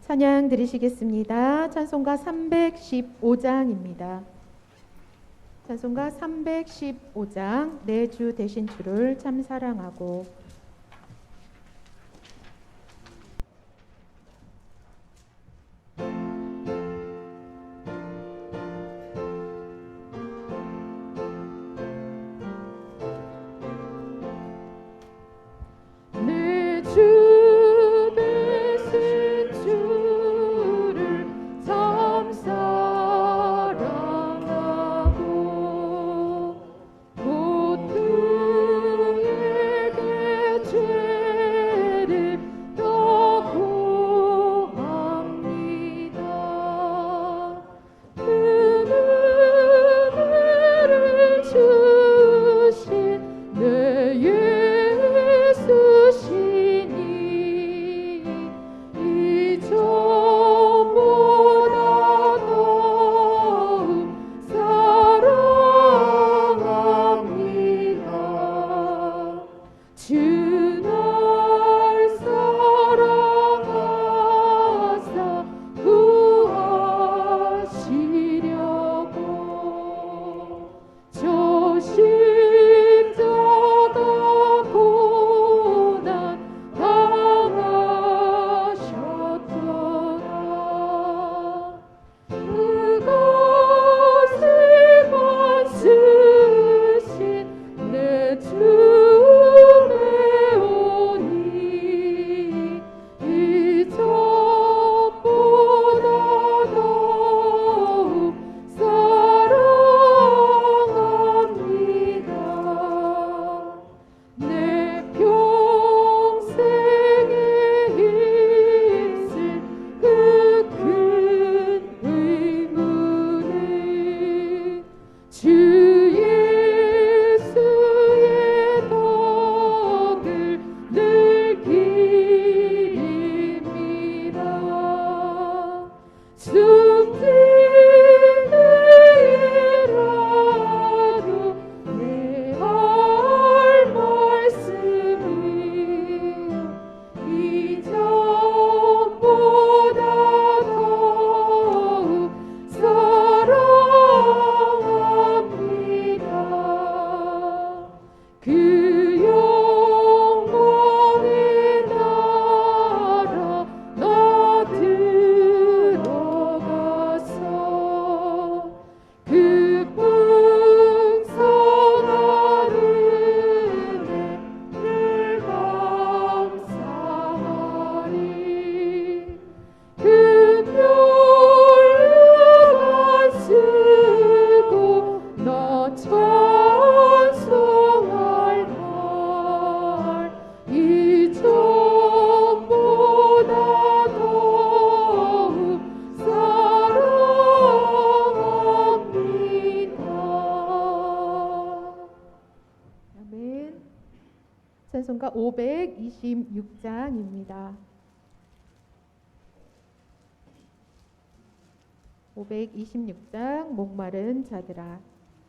찬양 드리시겠습니다. 찬송가 315장입니다. 찬송가 315장 내 주 되신 주를 참 사랑하고. 찬송가 526장입니다. 526장 목마른 자들아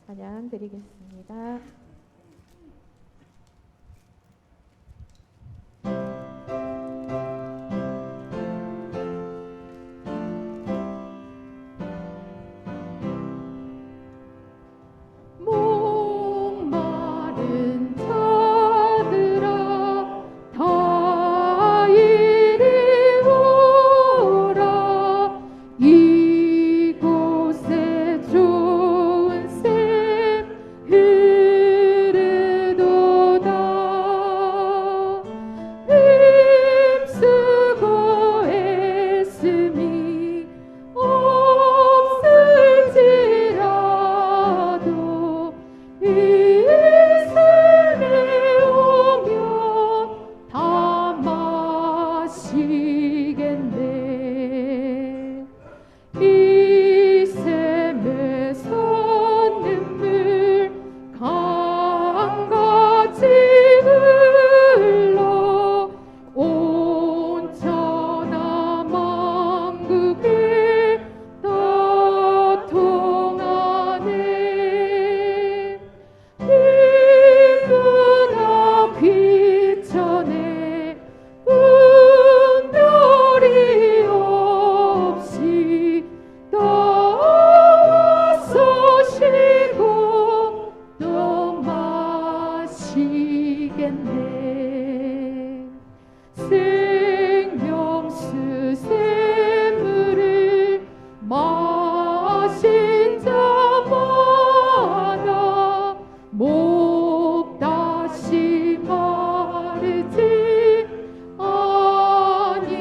찬양 드리겠습니다. 이곳에 좋은 샘 드리겠네. 생명수 샘물을 마신 자마다 목 다시 마르지 아니하고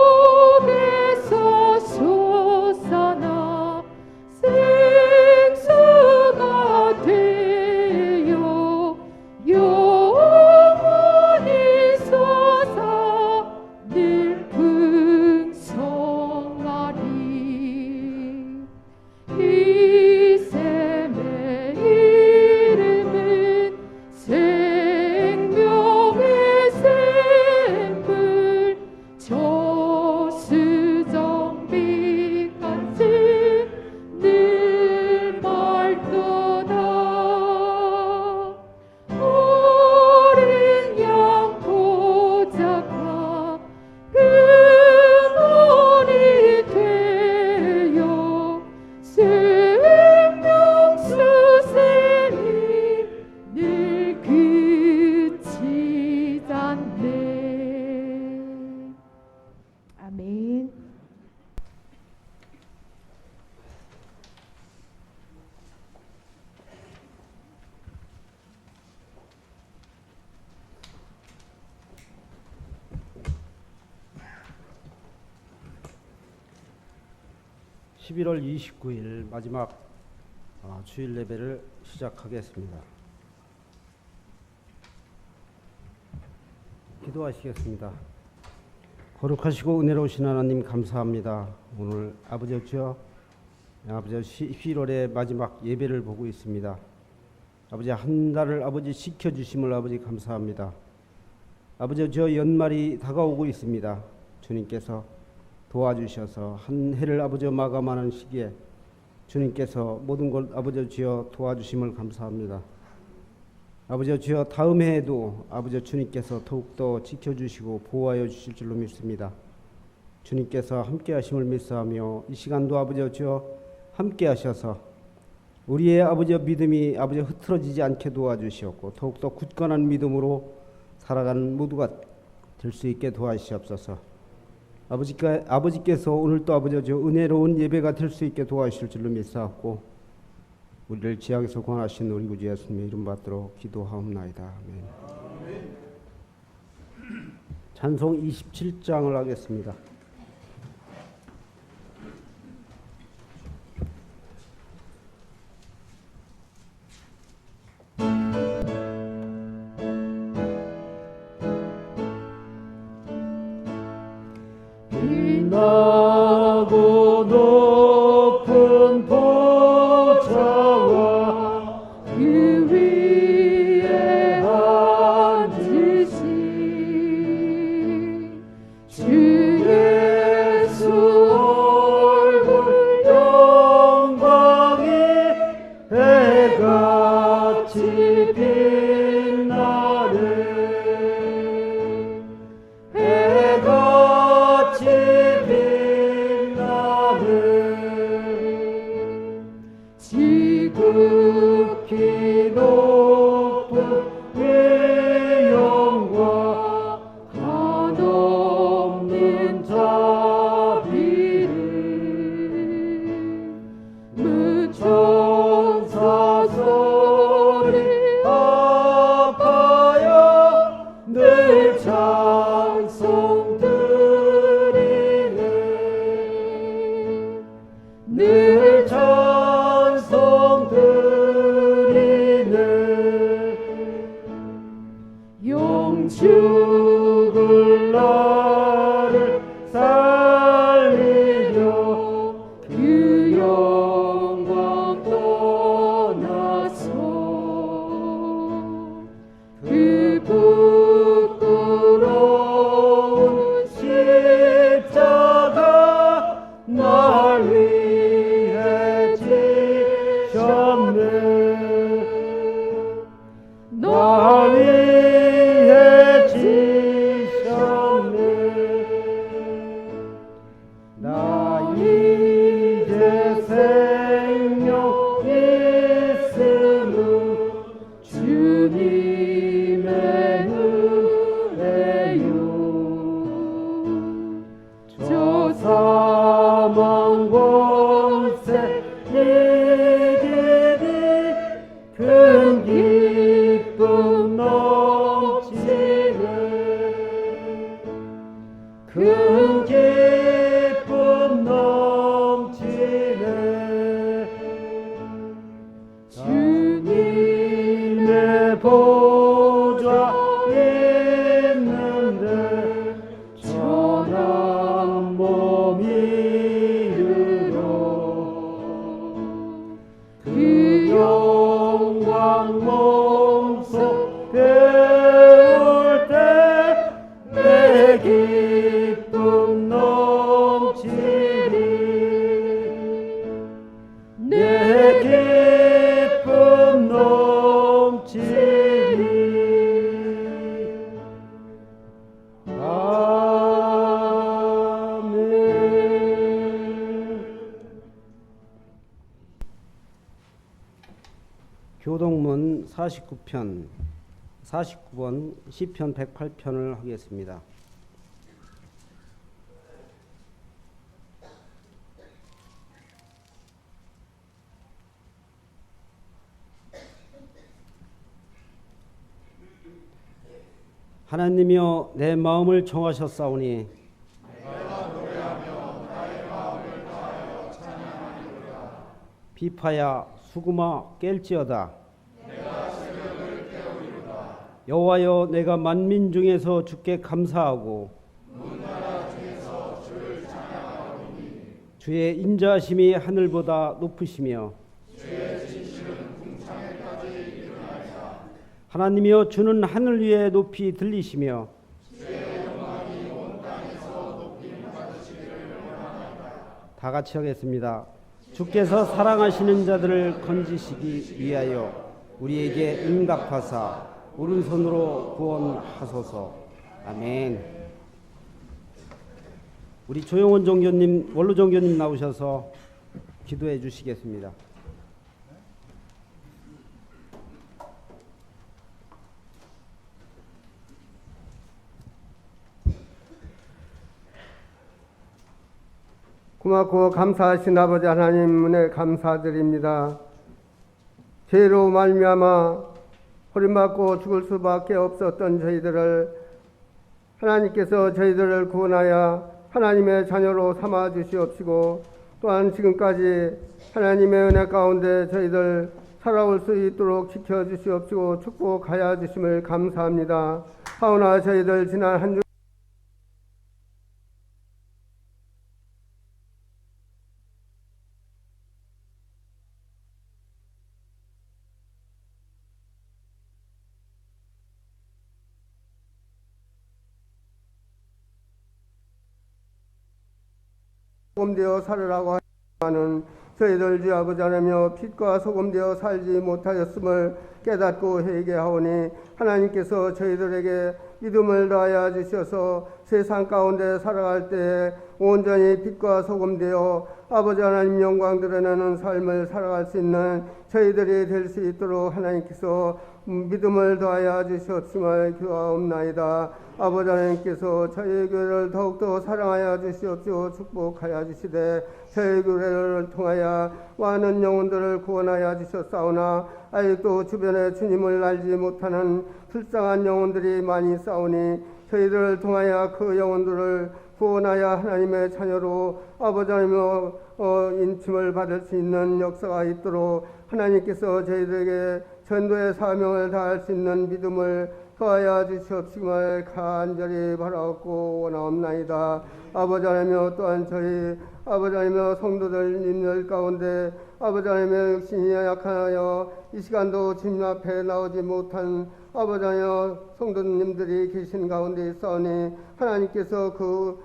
속에서 솟아나 생수가 되어 영원히 솟아 늘 풍성하리. 이 샘의 이름은 생명의 샘물, 저수정빛같이 늘 맑도다. 어린 양 보자가 근원이 되어 생명수 샘이 늘 그치지 않네. 아멘. (11월 29일) 마지막 주일 예배를 시작하겠습니다. 기도하시겠습니다. 거룩하시고 은혜로우신 하나님 감사합니다. 오늘 아버지 주여, 아버지 11월의 마지막 예배를 보고 있습니다. 아버지 한 달을 아버지 지켜주심을 아버지 감사합니다. 아버지 주여, 연말이 다가오고 있습니다. 주님께서 도와주셔서 한 해를 아버지 마감하는 시기에 주님께서 모든 걸 아버지 주여 도와주심을 감사합니다. 아버지 주여, 다음 해에도 아버지 주님께서 더욱더 지켜주시고 보호하여 주실 줄로 믿습니다. 주님께서 함께 하심을 믿사하며 이 시간도 아버지 주여 함께 하셔서 우리의 아버지 믿음이 아버지 흐트러지지 않게 도와주시옵고 더욱더 굳건한 믿음으로 살아가는 모두가 될 수 있게 도와주시옵소서. 아버지께서 오늘도 아버지 주여 은혜로운 예배가 될 수 있게 도와주실 줄로 믿사옵고 우리를 지향에서 구원하신 우리 구주 예수님의 이름 받들어 기도하옵나이다. 아멘. 찬송 27장을 하겠습니다. 빛나고 높은 보좌와 그 위에 앉으신 주 예수 얼굴 영광이 해같이 빛나네. 지극히 높은 위엄과 한없는 자비를 무천사 소리 합하여 늘 찬송 드리네. 늘 찬송 드리네. 보좌 있는데 천한 몸이 이르러 그 영광 몸소 배울 때 내 기쁨 넘치리 내 기쁨 넘치리 아멘. 교동문 49번 시편 108편을 하겠습니다. 하나님이여 내 마음을 청하셨사오니 비파야 수구마 깰지어다. 여호와여 내가 만민 중에서 주께 감사하고 주의 인자하심이 하늘보다 높으시며 하나님이여 주는 하늘 위에 높이 들리시며 다 같이 하겠습니다. 주께서 사랑하시는 자들을 건지시기 위하여 우리에게 응답하사 오른손으로 구원하소서. 아멘. 우리 조영원 종교님, 원로 종교님 나오셔서 기도해 주시겠습니다. 고맙고 감사하신 아버지 하나님 은혜 감사드립니다. 죄로 말미암아 버림받고 죽을 수밖에 없었던 저희들을 하나님께서 저희들을 구원하여 하나님의 자녀로 삼아 주시옵시고 또한 지금까지 하나님의 은혜 가운데 저희들 살아올 수 있도록 지켜주시옵시고 축복하여 주심을 감사합니다. 하오나 저희들 지난 한 주 소금되어 살으라고 하는 저희들 주 아버지 하나며 빛과 소금되어 살지 못하였음을 깨닫고 회개하오니 하나님께서 저희들에게 믿음을 다하여 주셔서 세상 가운데 살아갈 때 온전히 빛과 소금되어 아버지 하나님 영광 드러내는 삶을 살아갈 수 있는 저희들이 될 수 있도록 하나님께서 믿음을 더하여 주시옵심을 기도하옵나이다. 아버지 하나님께서 저희 교회를 더욱더 사랑하여 주시옵시고 축복하여 주시되 저희 교회를 통하여 많은 영혼들을 구원하여 주셨사오나 아직도 주변에 주님을 알지 못하는 불쌍한 영혼들이 많이 싸우니 저희들을 통하여 그 영혼들을 구원하여 하나님의 자녀로 아버지 하나님의 인침을 받을 수 있는 역사가 있도록 하나님께서 저희들에게 전도의 사명을 다할 수 있는 믿음을 더하여 주시옵심을 간절히 바라옵고 원하옵나이다. 아버지 하나님 또한 저희 아버지 하나님 성도들님들 가운데 아버지 하나님의 육신이 약하여 이 시간도 주님 앞에 나오지 못한 아버지 하나님 성도님들이 계신 가운데 있사오니 하나님께서 그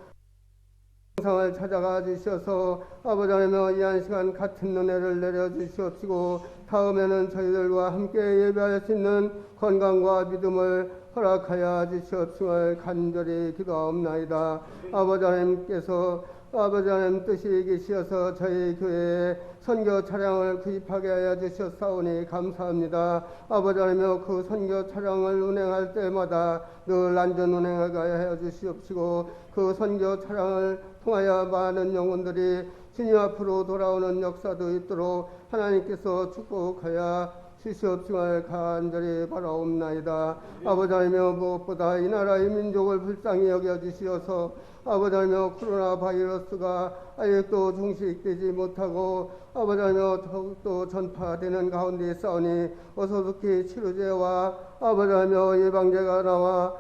상을 찾아가 주셔서 아버지 하나님 이한 시간 같은 은혜를 내려 주시옵시고 다음에는 저희들과 함께 예배할 수 있는 건강과 믿음을 허락하여 주시옵심을 간절히 기도하옵나이다. 아버지 하나님께서 아버지 하나님 뜻이 계시어서 저희 교회에 선교 차량을 구입하게 하여 주셨사오니 감사합니다. 아버지 하나님 그 선교 차량을 운행할 때마다 늘 안전 운행하게 하여 주시옵시고 그 선교 차량을 통하여 많은 영혼들이 주님 앞으로 돌아오는 역사도 있도록 하나님께서 축복하여 주시옵시길 간절히 바라옵나이다. 아버지 하나며 무엇보다 이 나라의 민족을 불쌍히 여겨주시어서 아버지 하나며 코로나 바이러스가 아직도 종식되지 못하고 아버지 하나며 더욱더 전파되는 가운데 있사오니 어서속히 치료제와 아버지 하나며 예방제가 나와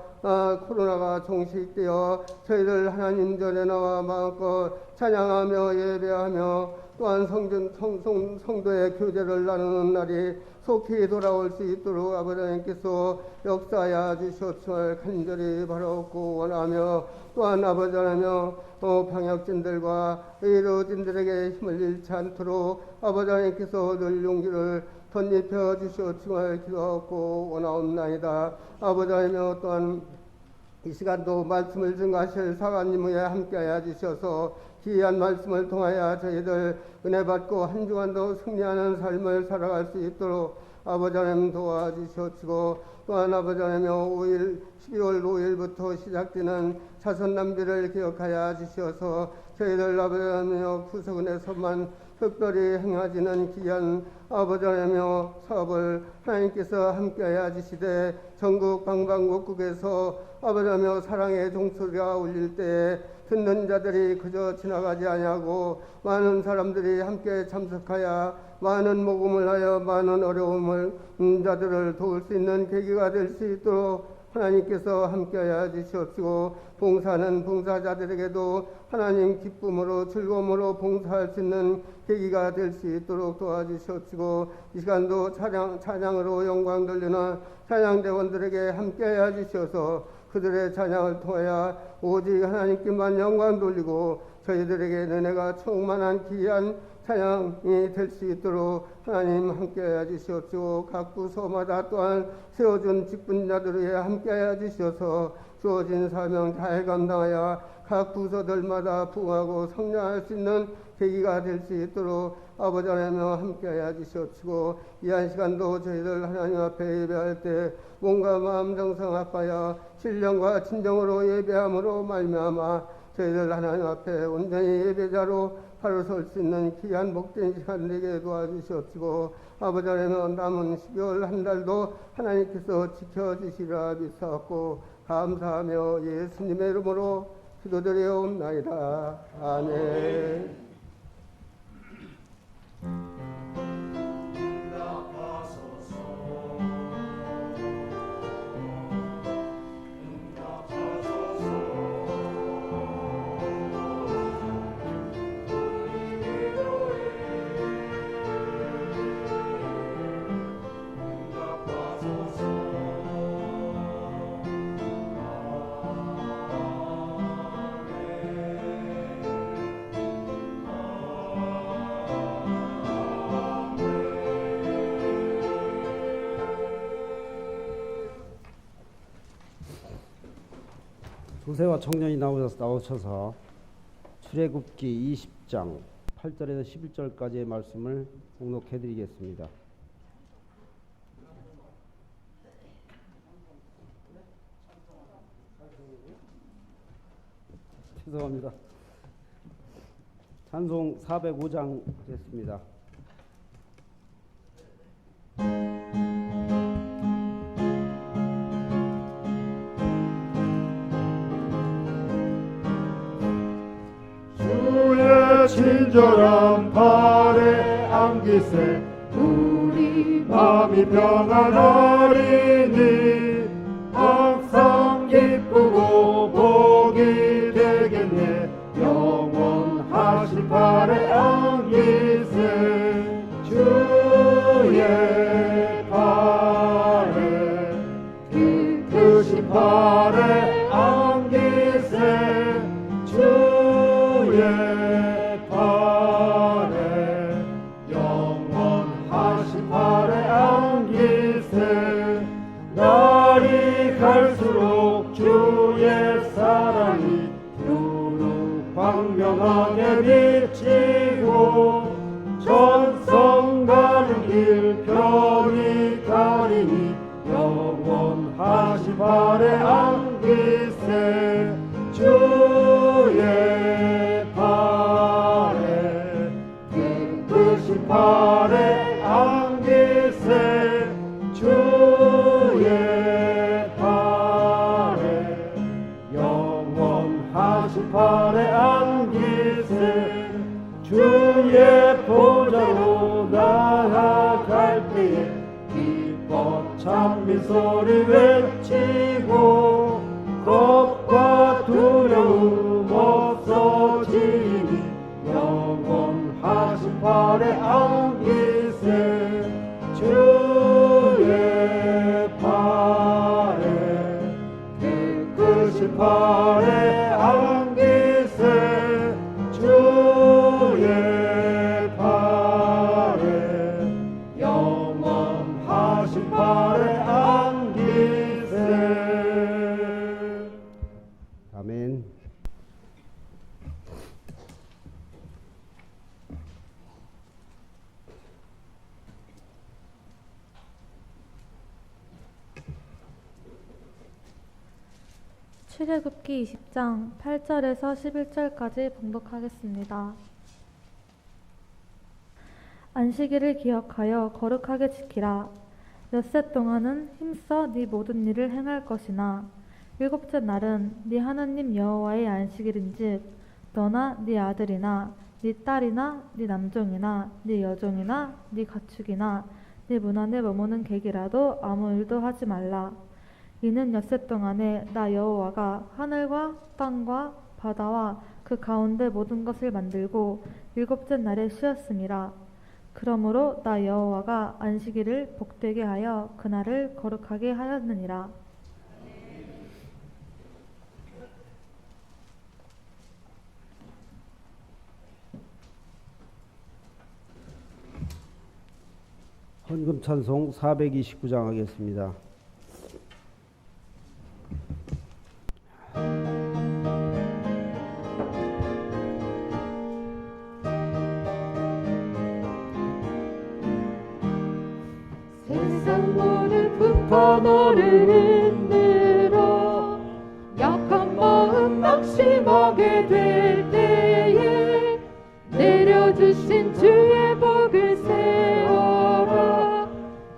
코로나가 종식되어 저희들 하나님 전에 나와 마음껏 찬양하며 예배하며 또한 성도의 교제를 나누는 날이 속히 돌아올 수 있도록 아버지 하나님께서 역사하여 주시옵시길 간절히 바라옵고 원하며 또한 아버지 하나며 방역진들과 의료진들에게 힘을 잃지 않도록 아버지 하나님께서 늘 용기를 덧입혀 주시옵시길 기도하고 원하옵나이다. 아버지 하나며 또한 이 시간도 말씀을 증가하실 사관님 위에 함께하여 주셔서 귀한 말씀을 통하여 저희들 은혜 받고 한 주간도 승리하는 삶을 살아갈 수 있도록 아버지 하나님 도와주시옵시고 또한 아버지 하나님 12월 5일부터 시작되는 자선남비를 기억하여 주시어서 저희들 아버지 하나님 구석은에서만 특별히 행하지는 귀한 아버지 하나님 사업을 하나님께서 함께하여 주시되 전국 방방곡곡에서 아버지 하나님 사랑의 종소리가 울릴 때에 듣는 자들이 그저 지나가지 아니하고 많은 사람들이 함께 참석하여 많은 모금을 하여 많은 어려움을 자들을 도울 수 있는 계기가 될 수 있도록 하나님께서 함께하여 주시옵시고 봉사하는 봉사자들에게도 하나님 기쁨으로 즐거움으로 봉사할 수 있는 계기가 될 수 있도록 도와주시옵시고 이 시간도 찬양으로 영광 돌리는 찬양대원들에게 함께하여 주셔서 그들의 찬양을 통하여 오직 하나님께만 영광 돌리고 저희들에게 은혜가 충만한 귀한 찬양이 될 수 있도록 하나님 함께하여 주시옵시고 각 부서마다 또한 세워준 직분자들 위해 함께하여 주셔서 주어진 사명 잘 감당하여 각 부서들마다 부흥하고 성장할 수 있는 계기가 될 수 있도록 아버지 하나님과 함께하여 주시옵시고 이 한 시간도 저희들 하나님 앞에 예배할 때 몸과 마음 정성 합하여 신령과 진정으로 예배함으로 말미암아 저희들 하나님 앞에 온전히 예배자로 바로 설 수 있는 귀한 복된 시간 되게 도와주시옵시고 아버지 하나님 남은 12월 한 달도 하나님께서 지켜주시리라 믿사옵고 감사하며 예수님의 이름으로 기도드려옵나이다. 아멘. 조세와 청년이 나오셔서 출애굽기 20장 8절에서 11절까지의 말씀을 봉독해 드리겠습니다. 죄송합니다. 찬송 405장 됐습니다. 친절한 발에 안기세 우리 마음이 평안하리니 항상 기쁘고 복이 되겠네 영원하신 발에 안기세 주의 발에 크신 발에 안기세 주의 날이 갈수록 주의 사랑이 두루 광명하게 비치고 전성 가는 길 편히 가리니 영원하신 발에 안기세 주의 발에 찬미소리 외치고 겁과 두려움 없어지니 영원하신 발에 안기세 주의 발에 깨끗이 발에 안기세 주의 발에 영원하신 발에 안기세. 아멘. 출애굽기 20장 8절에서 11절까지 봉독하겠습니다. 안식일을 기억하여 거룩하게 지키라. 엿새 동안은 힘써 네 모든 일을 행할 것이나 일곱째 날은 네 하나님 여호와의 안식일인즉 너나 네 아들이나 네 딸이나 네 남종이나 네 여종이나 네 가축이나 네 문 안에 머무는 객이라도 아무 일도 하지 말라. 이는 엿새 동안에 나 여호와가 하늘과 땅과 바다와 그 가운데 모든 것을 만들고 일곱째 날에 쉬었음이라. 그러므로 나 여호와가 안식일을 복되게 하여 그날을 거룩하게 하였느니라. 헌금 찬송 429장 하겠습니다. 세상 모든 풍파 너를 흔들어 약한 마음 낙심하게 될 때에 내려주신 주의 복을 세워라.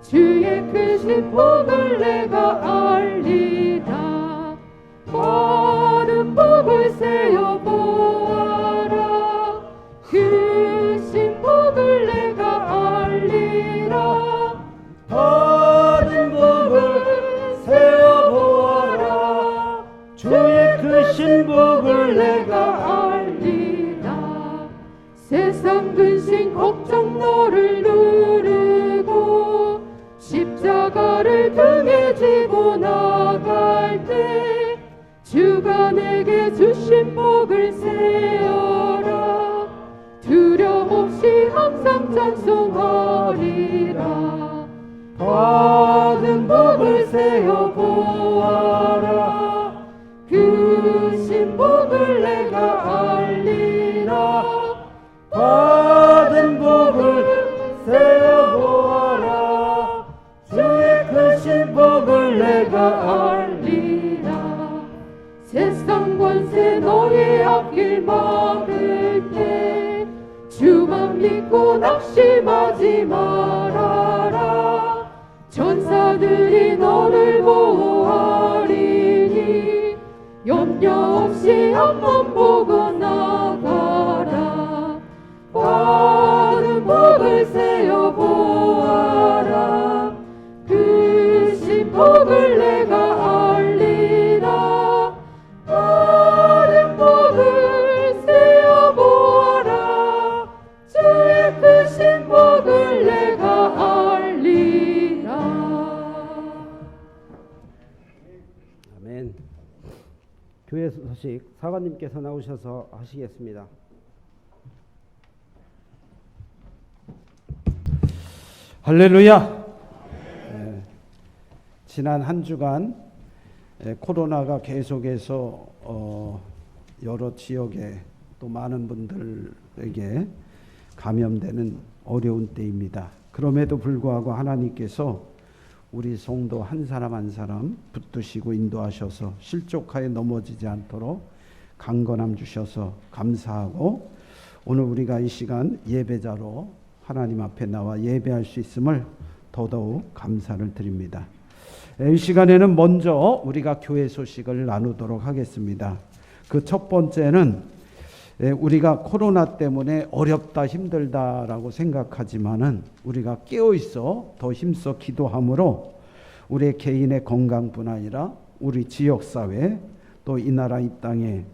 주의 크신 복을 내가 알리라. 많은 복을 세어 보아라. 크신 복을 내가 알리라. 받은 복을 세어보아라. 주의 크신 복을 내가 알리라. 세상 근심 걱정 너를 누르고 십자가를 등에 지고 나갈 때 주가 내게 주신 복을 세어라. 두려움 없이 항상 찬송하리라. 받은 복을 세어보아라. 크신 복을 내가 알리라. 받은 복을 세어보아라. 주의 크신 복을 내가 알리라. 세상 권세 너의 앞길 막을 때 주만 믿고 낙심하지 말아라. 천사들이 너를 보호하리니 염려 없이 앞만 보고 나가라. 받은 복을 세어 보아라. 크신 복을 내가 알리라. 받은 복을 세어 보아라. 주의 크신 복을 내가 알리라. 아멘. 교회 소식 사관님께서 나오셔서 하시겠습니다. 할렐루야. 지난 한 주간 코로나가 계속해서 여러 지역에 또 많은 분들에게 감염되는 어려운 때입니다. 그럼에도 불구하고 하나님께서 우리 성도 한 사람 한 사람 붙드시고 인도하셔서 실족하여 넘어지지 않도록 강건함 주셔서 감사하고, 오늘 우리가 이 시간 예배자로 하나님 앞에 나와 예배할 수 있음을 더더욱 감사를 드립니다. 이 시간에는 먼저 우리가 교회 소식을 나누도록 하겠습니다. 그 첫 번째는 우리가 코로나 때문에 어렵다 힘들다라고 생각하지만은 우리가 깨어 있어 더 힘써 기도함으로 우리 개인의 건강뿐 아니라 우리 지역사회 또 이 나라 이 땅에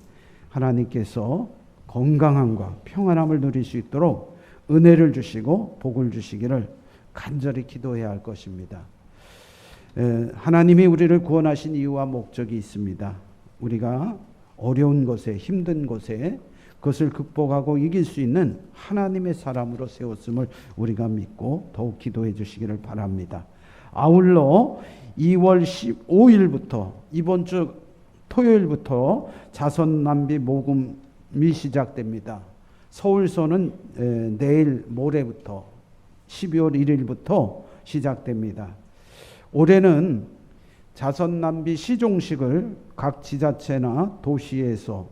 하나님께서 건강함과 평안함을 누릴 수 있도록 은혜를 주시고 복을 주시기를 간절히 기도해야 할 것입니다. 하나님이 우리를 구원하신 이유와 목적이 있습니다. 우리가 어려운 곳에 힘든 곳에 그것을 극복하고 이길 수 있는 하나님의 사람으로 세웠음을 우리가 믿고 더욱 기도해 주시기를 바랍니다. 아울러 2월 15일부터 이번 주 토요일부터 자선남비 모금이 시작됩니다. 서울서는 내일 모레부터 12월 1일부터 시작됩니다. 올해는 자선남비 시종식을 각 지자체나 도시에서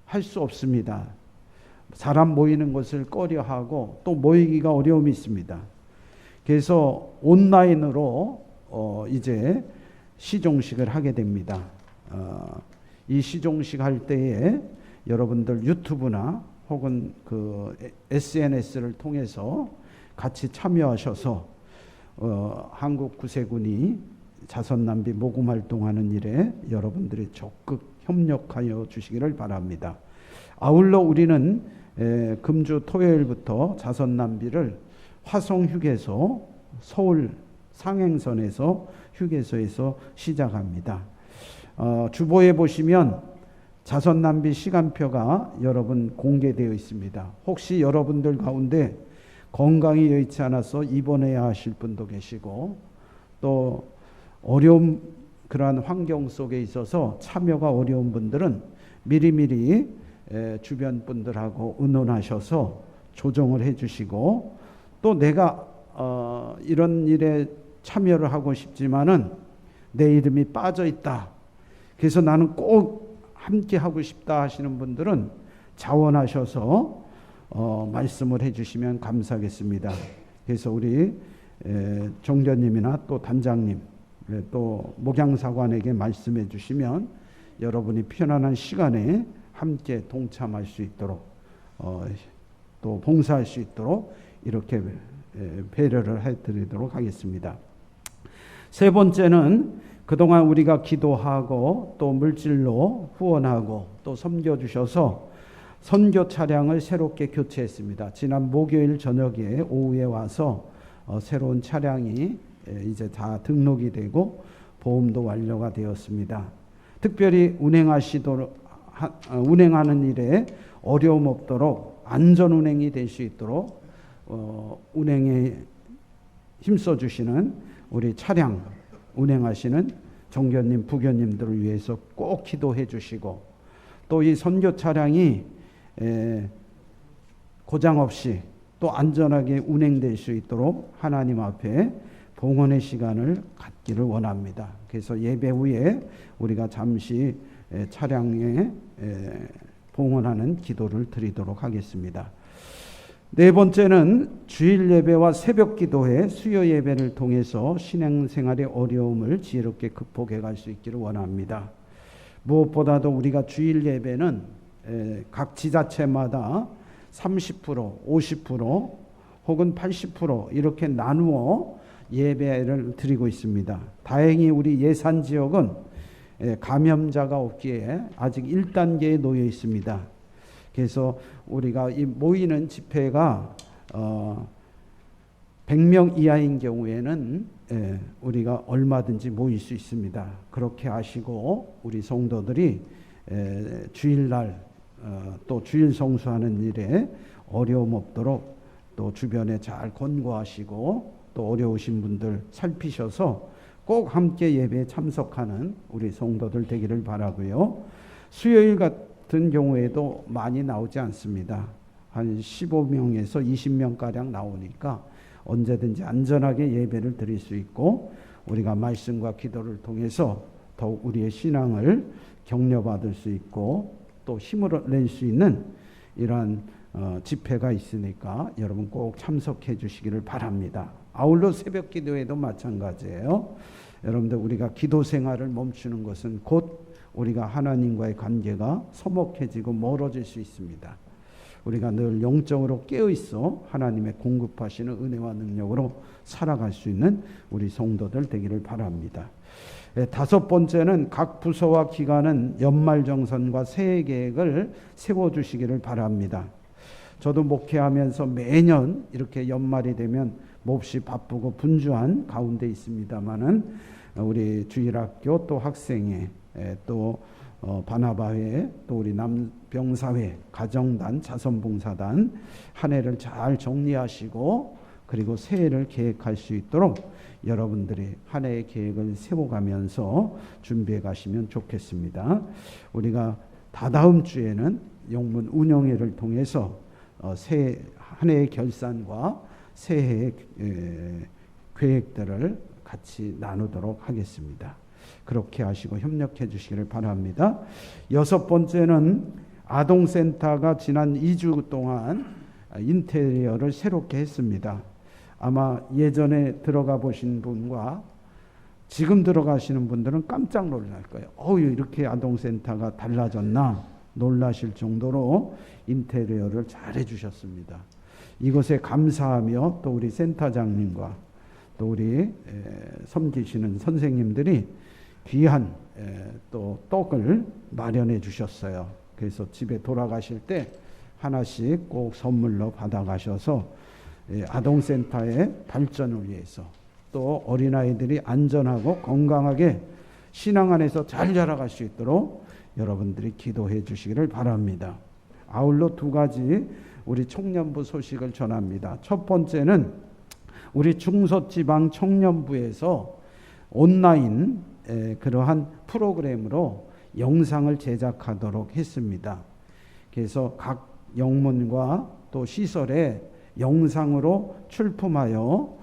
할 수 없습니다. 사람 모이는 것을 꺼려하고 또 모이기가 어려움이 있습니다. 그래서 온라인으로 이제 시종식을 하게 됩니다. 이 시종식 할 때에 여러분들 유튜브나 혹은 그 SNS를 통해서 같이 참여하셔서 한국 구세군이 자선남비 모금 활동하는 일에 여러분들이 적극 협력하여 주시기를 바랍니다. 아울러 우리는 금주 토요일부터 자선남비를 화성휴게소 서울 상행선에서 휴게소에서 시작합니다. 주보에 보시면 자선남비 시간표가 여러분 공개되어 있습니다. 혹시 여러분들 가운데 건강이 여의치 않아서 입원해야 하실 분도 계시고 또 어려운 그러한 환경 속에 있어서 참여가 어려운 분들은 미리미리 주변 분들하고 의논하셔서 조정을 해주시고 또 내가 이런 일에 참여를 하고 싶지만은 내 이름이 빠져 있다. 그래서 나는 꼭 함께 하고 싶다 하시는 분들은 자원하셔서 말씀을 해주시면 감사하겠습니다. 그래서 우리 종교님이나 또 단장님 또 목양사관에게 말씀해 주시면 여러분이 편안한 시간에 함께 동참할 수 있도록 또 봉사할 수 있도록 이렇게 배려를 해드리도록 하겠습니다. 세 번째는 그동안 우리가 기도하고 또 물질로 후원하고 또 섬겨주셔서 선교 차량을 새롭게 교체했습니다. 지난 목요일 저녁에 오후에 와서 새로운 차량이 이제 다 등록이 되고 보험도 완료가 되었습니다. 특별히 운행하는 일에 어려움 없도록 안전 운행이 될 수 있도록 운행에 힘써 주시는 우리 차량 운행하시는 종교님, 부교님들을 위해서 꼭 기도해 주시고 또 이 선교 차량이 고장 없이 또 안전하게 운행될 수 있도록 하나님 앞에 봉헌의 시간을 갖기를 원합니다. 그래서 예배 후에 우리가 잠시 차량에 봉헌하는 기도를 드리도록 하겠습니다. 네 번째는 주일 예배와 새벽 기도회, 수요 예배를 통해서 신앙생활의 어려움을 지혜롭게 극복해 갈 수 있기를 원합니다. 무엇보다도 우리가 주일 예배는 각 지자체마다 30%, 50% 혹은 80% 이렇게 나누어 예배를 드리고 있습니다. 다행히 우리 예산 지역은 감염자가 없기에 아직 1단계에 놓여 있습니다. 그래서 우리가 이 모이는 집회가 100명 이하인 경우에는 우리가 얼마든지 모일 수 있습니다. 그렇게 아시고 우리 성도들이 주일날 또 주일 성수하는 일에 어려움 없도록 또 주변에 잘 권고하시고 또 어려우신 분들 살피셔서 꼭 함께 예배에 참석하는 우리 성도들 되기를 바라고요. 수요일 같은 경우에도 많이 나오지 않습니다. 한 15명에서 20명가량 나오니까 언제든지 안전하게 예배를 드릴 수 있고 우리가 말씀과 기도를 통해서 더욱 우리의 신앙을 격려받을 수 있고 또 힘을 낼 수 있는 이러한 집회가 있으니까 여러분 꼭 참석해 주시기를 바랍니다. 아울러 새벽 기도회도 마찬가지예요. 여러분들 우리가 기도 생활을 멈추는 것은 곧 우리가 하나님과의 관계가 서먹해지고 멀어질 수 있습니다. 우리가 늘 영적으로 깨어 있어 하나님의 공급하시는 은혜와 능력으로 살아갈 수 있는 우리 성도들 되기를 바랍니다. 다섯 번째는 각 부서와 기관은 연말정산과 새해 계획을 세워주시기를 바랍니다. 저도 목회하면서 매년 이렇게 연말이 되면 몹시 바쁘고 분주한 가운데 있습니다마는 우리 주일학교 또 학생회 또 바나바회 또 우리 남병사회 가정단 자선봉사단 한 해를 잘 정리하시고 그리고 새해를 계획할 수 있도록 여러분들이 한 해의 계획을 세워가면서 준비해 가시면 좋겠습니다. 우리가 다다음 주에는 영문 운영회를 통해서 한 해의 결산과 새해의 계획들을 같이 나누도록 하겠습니다. 그렇게 하시고 협력해 주시기를 바랍니다. 여섯 번째는 아동센터가 지난 2주 동안 인테리어를 새롭게 했습니다. 아마 예전에 들어가 보신 분과 지금 들어가시는 분들은 깜짝 놀랄 거예요. 이렇게 아동센터가 달라졌나 놀라실 정도로 인테리어를 잘 해주셨습니다. 이것에 감사하며 또 우리 센터장님과 또 우리 섬기시는 선생님들이 귀한 또 떡을 마련해 주셨어요. 그래서 집에 돌아가실 때 하나씩 꼭 선물로 받아가셔서 아동센터의 발전을 위해서 또 어린아이들이 안전하고 건강하게 신앙 안에서 잘 자라갈 수 있도록 여러분들이 기도해 주시기를 바랍니다. 아울러 두 가지 우리 청년부 소식을 전합니다. 첫 번째는 우리 중소지방 청년부에서 온라인 그러한 프로그램으로 영상을 제작하도록 했습니다. 그래서 각 영문과 또 시설에 영상으로 출품하여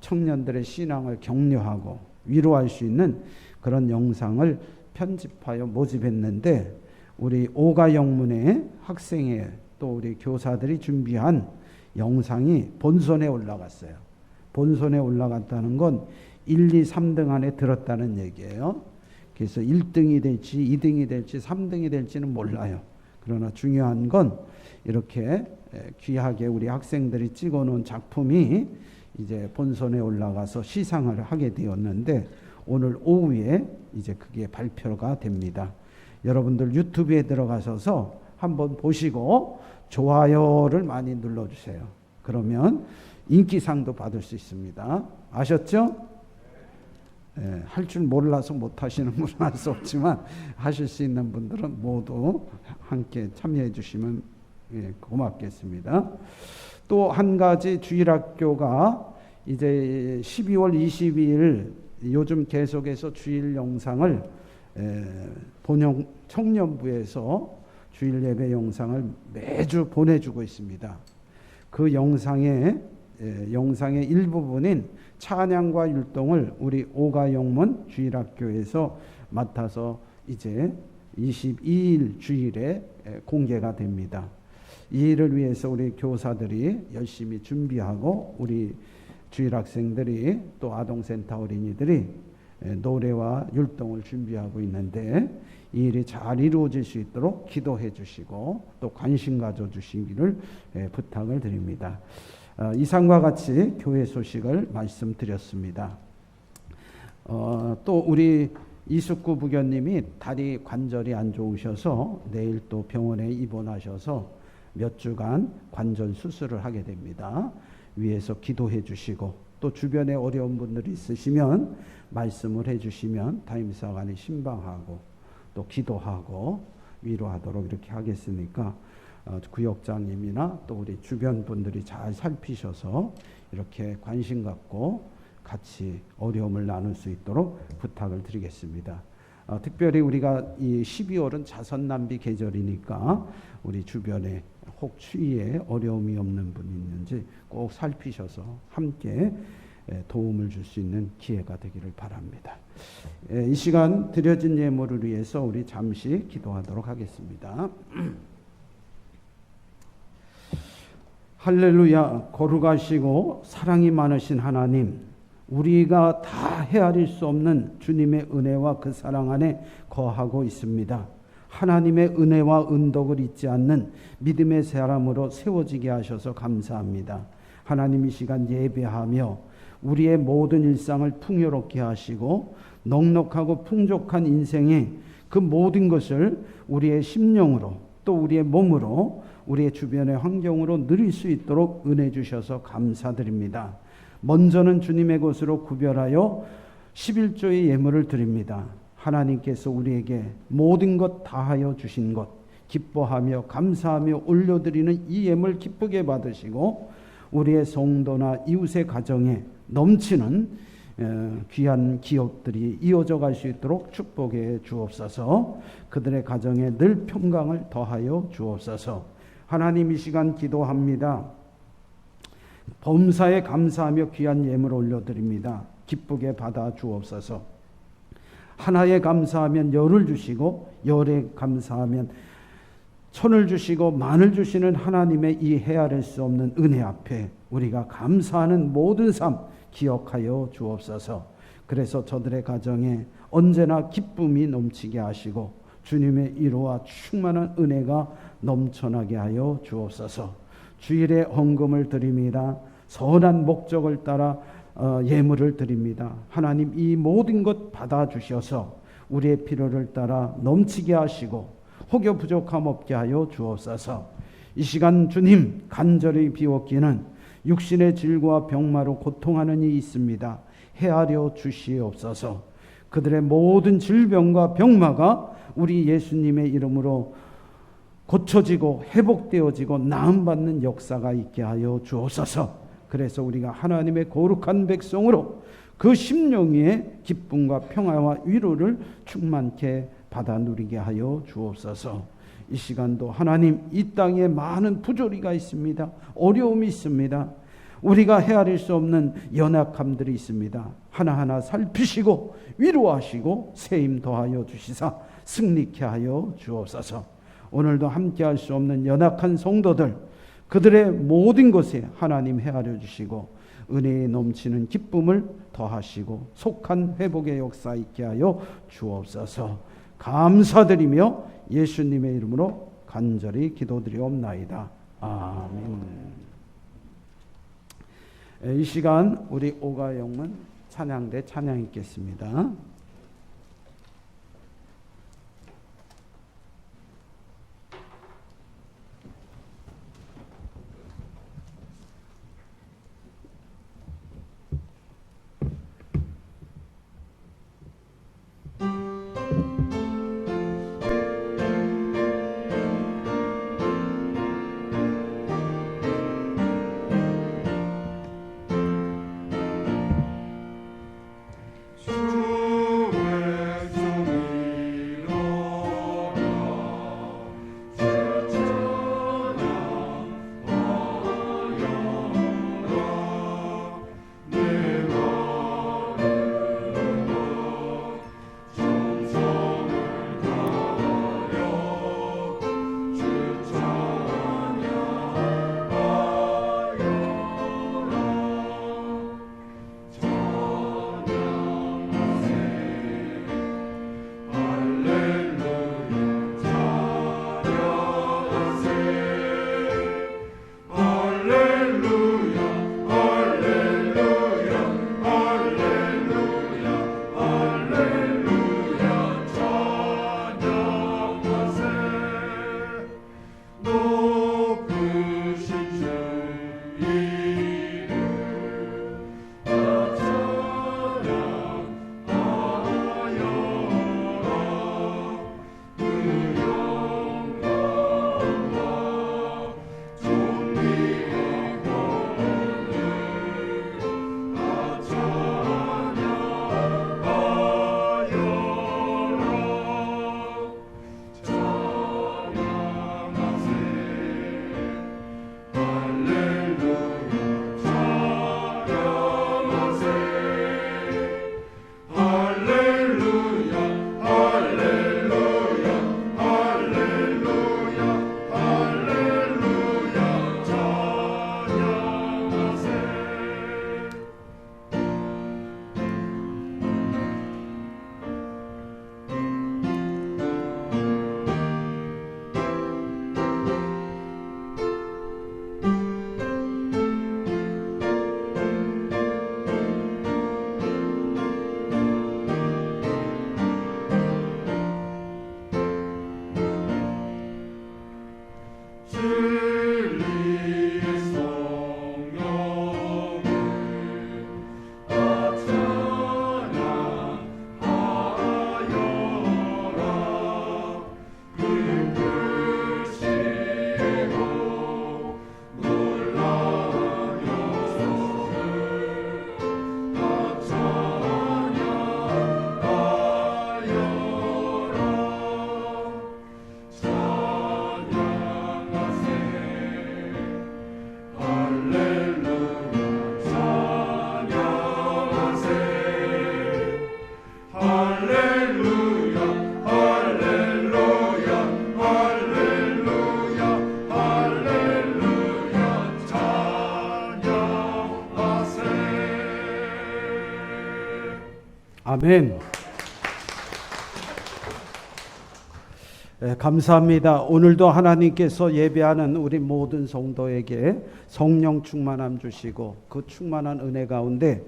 청년들의 신앙을 격려하고 위로할 수 있는 그런 영상을 편집하여 모집했는데 우리 오가 영문의 학생회 또 우리 교사들이 준비한 영상이 본선에 올라갔어요. 본선에 올라갔다는 건 1, 2, 3등 안에 들었다는 얘기예요. 그래서 1등이 될지 2등이 될지 3등이 될지는 몰라요. 그러나 중요한 건 이렇게 귀하게 우리 학생들이 찍어놓은 작품이 이제 본선에 올라가서 시상을 하게 되었는데 오늘 오후에 이제 그게 발표가 됩니다. 여러분들 유튜브에 들어가셔서 한번 보시고 좋아요를 많이 눌러주세요. 그러면 인기상도 받을 수 있습니다. 아셨죠? 할 줄 몰라서 못하시는 분은 할 수 없지만 하실 수 있는 분들은 모두 함께 참여해 주시면 고맙겠습니다. 또 한 가지 주일학교가 이제 12월 22일 요즘 계속해서 주일 영상을 본영 청년부에서 주일 예배 영상을 매주 보내주고 있습니다. 그 영상의 일부분인 찬양과 율동을 우리 오가영문 주일학교에서 맡아서 이제 22일 주일에 공개가 됩니다. 이 일을 위해서 우리 교사들이 열심히 준비하고 우리 주일학생들이 또 아동센터 어린이들이 노래와 율동을 준비하고 있는데 이 일이 잘 이루어질 수 있도록 기도해 주시고 또 관심 가져 주시기를 부탁을 드립니다. 이상과 같이 교회 소식을 말씀드렸습니다. 또 우리 이숙구 부교님이 다리 관절이 안 좋으셔서 내일 또 병원에 입원하셔서 몇 주간 관절 수술을 하게 됩니다. 위에서 기도해 주시고 또 주변에 어려운 분들이 있으시면 말씀을 해 주시면 담임사관이 신방하고 또 기도하고 위로하도록 이렇게 하겠으니까 구역장님이나 또 우리 주변 분들이 잘 살피셔서 이렇게 관심 갖고 같이 어려움을 나눌 수 있도록 부탁을 드리겠습니다. 특별히 우리가 이 12월은 자선남비 계절이니까 우리 주변에 혹 추위에 어려움이 없는 분이 있는지 꼭 살피셔서 함께 도움을 줄 수 있는 기회가 되기를 바랍니다. 이 시간 드려진 예물을 위해서 우리 잠시 기도하도록 하겠습니다. 할렐루야. 거룩하시고 사랑이 많으신 하나님, 우리가 다 헤아릴 수 없는 주님의 은혜와 그 사랑 안에 거하고 있습니다. 하나님의 은혜와 은덕을 잊지 않는 믿음의 사람으로 세워지게 하셔서 감사합니다. 하나님 이 시간 예배하며 우리의 모든 일상을 풍요롭게 하시고 넉넉하고 풍족한 인생의 그 모든 것을 우리의 심령으로 또 우리의 몸으로 우리의 주변의 환경으로 누릴 수 있도록 은혜 주셔서 감사드립니다. 먼저는 주님의 것으로 구별하여 11조의 예물을 드립니다. 하나님께서 우리에게 모든 것 다하여 주신 것 기뻐하며 감사하며 올려드리는 이 예물 기쁘게 받으시고 우리의 성도나 이웃의 가정에 넘치는 귀한 기업들이 이어져 갈 수 있도록 축복해 주옵소서. 그들의 가정에 늘 평강을 더하여 주옵소서. 하나님 이 시간 기도합니다. 범사에 감사하며 귀한 예물 올려드립니다. 기쁘게 받아 주옵소서. 하나에 감사하면 열을 주시고 열에 감사하면 천을 주시고 만을 주시는 하나님의 이 헤아릴 수 없는 은혜 앞에 우리가 감사하는 모든 삶 기억하여 주옵소서. 그래서 저들의 가정에 언제나 기쁨이 넘치게 하시고 주님의 위로와 충만한 은혜가 넘쳐나게 하여 주옵소서. 주일에 헌금을 드립니다. 선한 목적을 따라 예물을 드립니다. 하나님 이 모든 것 받아주셔서 우리의 필요를 따라 넘치게 하시고 혹여 부족함 없게 하여 주옵소서. 이 시간 주님 간절히 비웠기는 육신의 질과 병마로 고통하는 이가 있습니다. 헤아려 주시옵소서. 그들의 모든 질병과 병마가 우리 예수님의 이름으로 고쳐지고 회복되어지고 나음받는 역사가 있게 하여 주옵소서. 그래서 우리가 하나님의 거룩한 백성으로 그 심령 위에 기쁨과 평화와 위로를 충만케 받아 누리게 하여 주옵소서. 이 시간도 하나님 이 땅에 많은 부조리가 있습니다. 어려움이 있습니다. 우리가 헤아릴 수 없는 연약함들이 있습니다. 하나하나 살피시고 위로하시고 세임 더하여 주시사 승리케 하여 주옵소서. 오늘도 함께 할 수 없는 연약한 성도들 그들의 모든 것에 하나님 헤아려 주시고 은혜에 넘치는 기쁨을 더하시고 속한 회복의 역사 있게 하여 주옵소서. 감사드리며 예수님의 이름으로 간절히 기도드리옵나이다. 아멘. 이 시간 우리 오가영문 찬양대 찬양 있겠습니다. 주 아멘. 네, 감사합니다. 오늘도 하나님께서 예배하는 우리 모든 성도에게 성령 충만함 주시고 그 충만한 은혜 가운데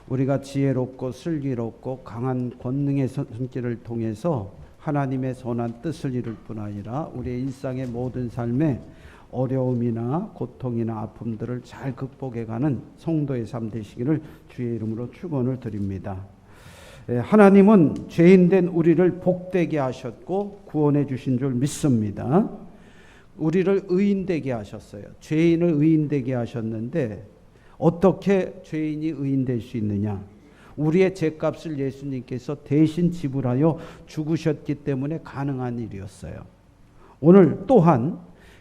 우리가 지혜롭고 슬기롭고 강한 권능의 손길을 통해서 하나님의 선한 뜻을 이룰 뿐 아니라 우리의 일상의 모든 삶에 어려움이나 고통이나 아픔들을 잘 극복해가는 성도의 삶 되시기를 주의 이름으로 축원을 드립니다. 하나님은 죄인된 우리를 복되게 하셨고 구원해 주신 줄 믿습니다. 우리를 의인되게 하셨어요. 죄인을 의인되게 하셨는데 어떻게 죄인이 의인될 수 있느냐? 우리의 죄값을 예수님께서 대신 지불하여 죽으셨기 때문에 가능한 일이었어요. 오늘 또한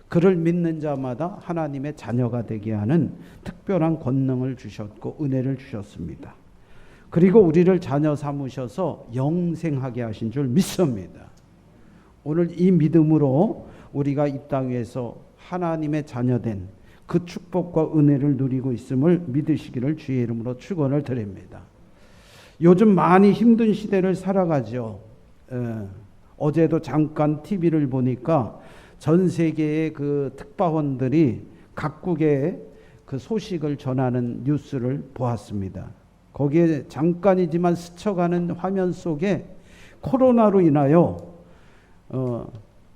그를 믿는 자마다 하나님의 자녀가 되게 하는 특별한 권능을 주셨고 은혜를 주셨습니다. 그리고 우리를 자녀 삼으셔서 영생하게 하신 줄 믿습니다. 오늘 이 믿음으로 우리가 이 땅 위에서 하나님의 자녀된 그 축복과 은혜를 누리고 있음을 믿으시기를 주의 이름으로 축원을 드립니다. 요즘 많이 힘든 시대를 살아가죠. 어제도 잠깐 TV를 보니까 전 세계의 그 특파원들이 각국의 그 소식을 전하는 뉴스를 보았습니다. 거기에 잠깐이지만 스쳐가는 화면 속에 코로나로 인하여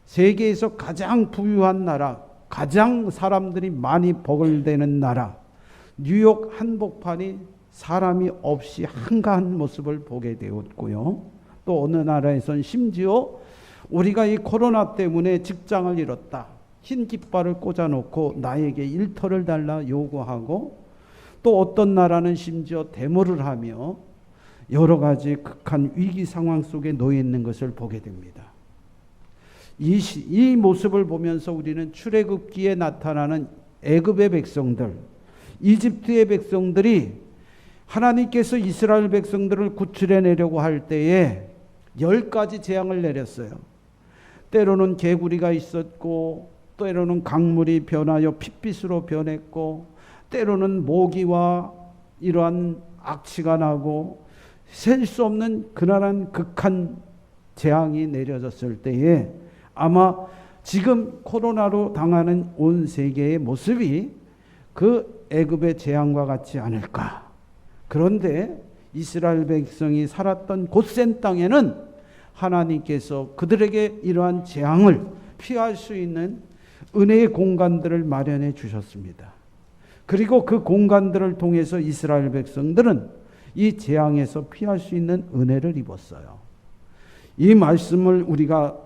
세계에서 가장 부유한 나라, 가장 사람들이 많이 버글대는 나라 뉴욕 한복판이 사람이 없이 한가한 모습을 보게 되었고요. 또 어느 나라에선 심지어 우리가 이 코로나 때문에 직장을 잃었다. 흰 깃발을 꽂아놓고 나에게 일터를 달라 요구하고 또 어떤 나라는 심지어 데모를 하며 여러 가지 극한 위기 상황 속에 놓여 있는 것을 보게 됩니다. 이 모습을 보면서 우리는 출애굽기에 나타나는 애굽의 백성들, 이집트의 백성들이 하나님께서 이스라엘 백성들을 구출해내려고 할 때에 10가지 재앙을 내렸어요. 때로는 개구리가 있었고 때로는 강물이 변하여 핏빛으로 변했고 때로는 모기와 이러한 악취가 나고 셀 수 없는 그날한 극한 재앙이 내려졌을 때에 아마 지금 코로나로 당하는 온 세계의 모습이 그 애굽의 재앙과 같지 않을까. 그런데 이스라엘 백성이 살았던 곧센 땅에는 하나님께서 그들에게 이러한 재앙을 피할 수 있는 은혜의 공간들을 마련해 주셨습니다. 그리고 그 공간들을 통해서 이스라엘 백성들은 이 재앙에서 피할 수 있는 은혜를 입었어요. 이 말씀을 우리가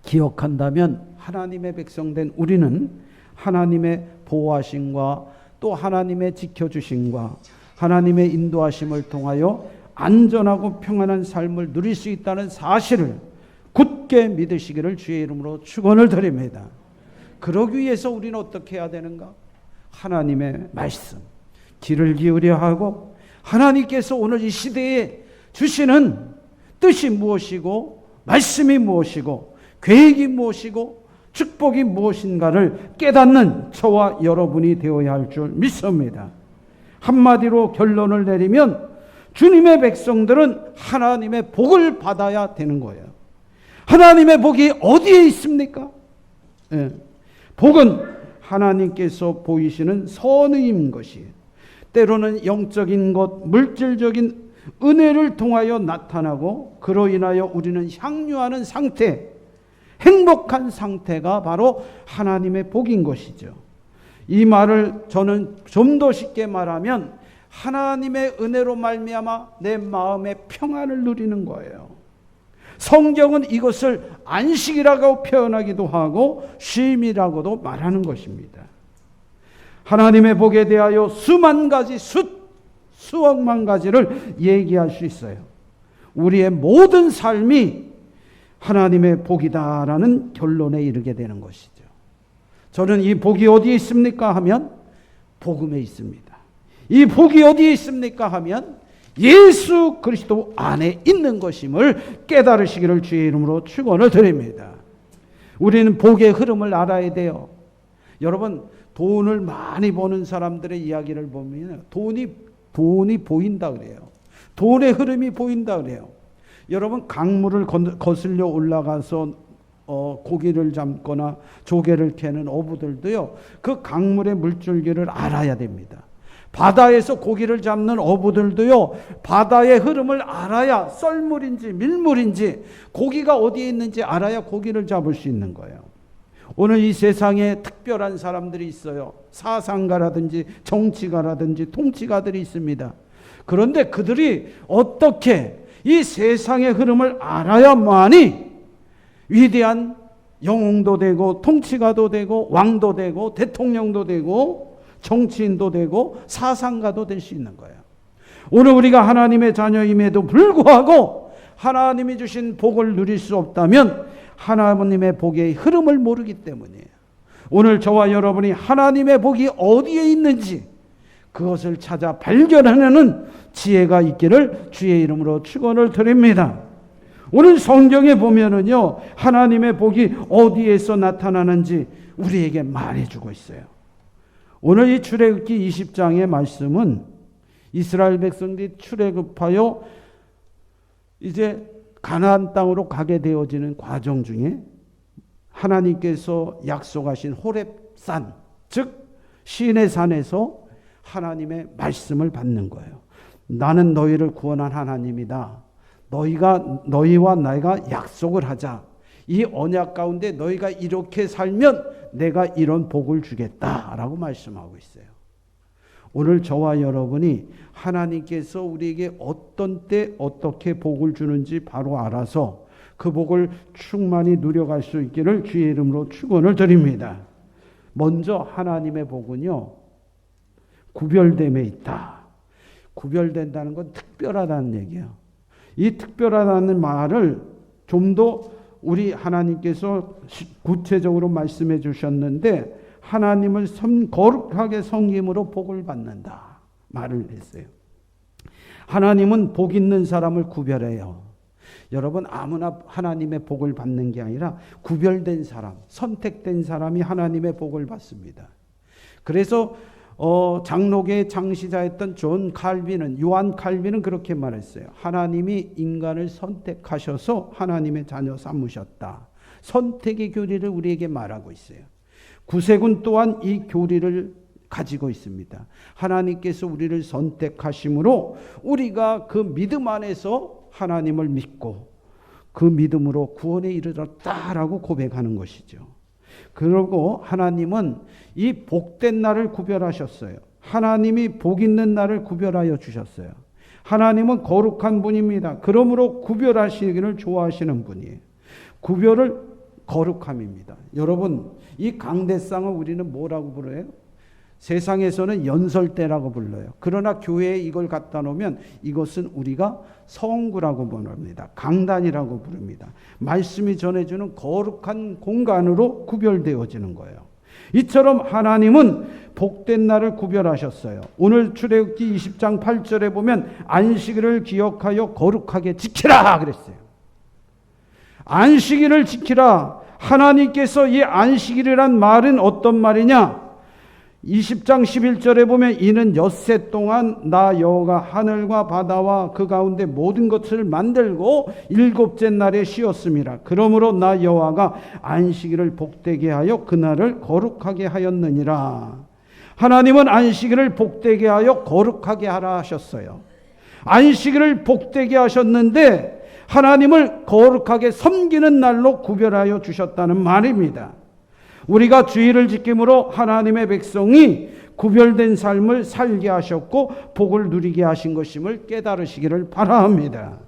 기억한다면 하나님의 백성된 우리는 하나님의 보호하심과 또 하나님의 지켜주심과 하나님의 인도하심을 통하여 안전하고 평안한 삶을 누릴 수 있다는 사실을 굳게 믿으시기를 주의 이름으로 축원을 드립니다. 그러기 위해서 우리는 어떻게 해야 되는가? 하나님의 말씀, 귀를 기울여 하고 하나님께서 오늘 이 시대에 주시는 뜻이 무엇이고 말씀이 무엇이고 계획이 무엇이고 축복이 무엇인가를 깨닫는 저와 여러분이 되어야 할 줄 믿습니다. 한마디로 결론을 내리면 주님의 백성들은 하나님의 복을 받아야 되는 거예요. 하나님의 복이 어디에 있습니까? 복은 하나님께서 보이시는 선의인 것이에요. 때로는 영적인 것, 물질적인 은혜를 통하여 나타나고 그로 인하여 우리는 향유하는 상태, 행복한 상태가 바로 하나님의 복인 것이죠. 이 말을 저는 좀 더 쉽게 말하면 하나님의 은혜로 말미암아 내 마음의 평안을 누리는 거예요. 성경은 이것을 안식이라고 표현하기도 하고 쉼이라고도 말하는 것입니다. 하나님의 복에 대하여 수만 가지, 수억만 가지를 얘기할 수 있어요. 우리의 모든 삶이 하나님의 복이다라는 결론에 이르게 되는 것이죠. 저는 이 복이 어디에 있습니까 하면 복음에 있습니다. 이 복이 어디에 있습니까 하면 예수 그리스도 안에 있는 것임을 깨달으시기를 주의 이름으로 축원을 드립니다. 우리는 복의 흐름을 알아야 돼요. 여러분, 돈을 많이 버는 사람들의 이야기를 보면 돈이 보인다 그래요. 돈의 흐름이 보인다 그래요. 여러분 강물을 거슬려 올라가서 고기를 잡거나 조개를 캐는 어부들도요, 그 강물의 물줄기를 알아야 됩니다. 바다에서 고기를 잡는 어부들도요, 바다의 흐름을 알아야 썰물인지 밀물인지 고기가 어디에 있는지 알아야 고기를 잡을 수 있는 거예요. 오늘 이 세상에 특별한 사람들이 있어요. 사상가라든지 정치가라든지 통치가들이 있습니다. 그런데 그들이 어떻게 이 세상의 흐름을 알아야만이 위대한 영웅도 되고 통치가도 되고 왕도 되고 대통령도 되고 정치인도 되고 사상가도 될 수 있는 거예요. 오늘 우리가 하나님의 자녀임에도 불구하고 하나님이 주신 복을 누릴 수 없다면 하나님의 복의 흐름을 모르기 때문이에요. 오늘 저와 여러분이 하나님의 복이 어디에 있는지 그것을 찾아 발견하는 지혜가 있기를 주의 이름으로 축원을 드립니다. 오늘 성경에 보면은요, 하나님의 복이 어디에서 나타나는지 우리에게 말해주고 있어요. 오늘 이 출애굽기 20장의 말씀은 이스라엘 백성들이 출애굽하여 이제 가나안 땅으로 가게 되어지는 과정 중에 하나님께서 약속하신 호렙산, 즉 시내 산에서 하나님의 말씀을 받는 거예요. 나는 너희를 구원한 하나님이다. 너희와 내가 약속을 하자. 이 언약 가운데 너희가 이렇게 살면 내가 이런 복을 주겠다라고 말씀하고 있어요. 오늘 저와 여러분이 하나님께서 우리에게 어떤 때 어떻게 복을 주는지 바로 알아서 그 복을 충만히 누려갈 수 있기를 주의 이름으로 축원을 드립니다. 먼저 하나님의 복은요, 구별됨에 있다. 구별된다는 건 특별하다는 얘기예요. 이 특별하다는 말을 좀 더 우리 하나님께서 구체적으로 말씀해 주셨는데, 하나님을 거룩하게 섬김으로 복을 받는다 말을 했어요. 하나님은 복 있는 사람을 구별해요. 여러분, 아무나 하나님의 복을 받는 게 아니라 구별된 사람, 선택된 사람이 하나님의 복을 받습니다. 그래서 장로계의 장시자였던 요한 칼빈은 그렇게 말했어요. 하나님이 인간을 선택하셔서 하나님의 자녀 삼으셨다. 선택의 교리를 우리에게 말하고 있어요. 구세군 또한 이 교리를 가지고 있습니다. 하나님께서 우리를 선택하심으로 우리가 그 믿음 안에서 하나님을 믿고 그 믿음으로 구원에 이르렀다라고 고백하는 것이죠. 그리고 하나님은 이 복된 날을 구별하셨어요. 하나님이 복 있는 날을 구별하여 주셨어요. 하나님은 거룩한 분입니다. 그러므로 구별하시기를 좋아하시는 분이에요. 구별을 거룩함입니다. 여러분, 이 강대상을 우리는 뭐라고 부르요? 세상에서는 연설대라고 불러요. 그러나 교회에 이걸 갖다 놓으면 이것은 우리가 성구라고 부릅니다. 강단이라고 부릅니다. 말씀이 전해주는 거룩한 공간으로 구별되어지는 거예요. 이처럼 하나님은 복된 날을 구별하셨어요. 오늘 출애굽기 20장 8절에 보면 안식일을 기억하여 거룩하게 지키라 그랬어요. 안식일을 지키라. 하나님께서 이 안식일이란 말은 어떤 말이냐? 20장 11절에 보면 이는 엿새 동안 나 여호와가 하늘과 바다와 그 가운데 모든 것을 만들고 일곱째 날에 쉬었음이라. 그러므로 나 여호와가 안식일을 복되게 하여 그날을 거룩하게 하였느니라. 하나님은 안식일을 복되게 하여 거룩하게 하라 하셨어요. 안식일을 복되게 하셨는데 하나님을 거룩하게 섬기는 날로 구별하여 주셨다는 말입니다. 우리가 주의를 지킴으로 하나님의 백성이 구별된 삶을 살게 하셨고 복을 누리게 하신 것임을 깨달으시기를 바랍니다.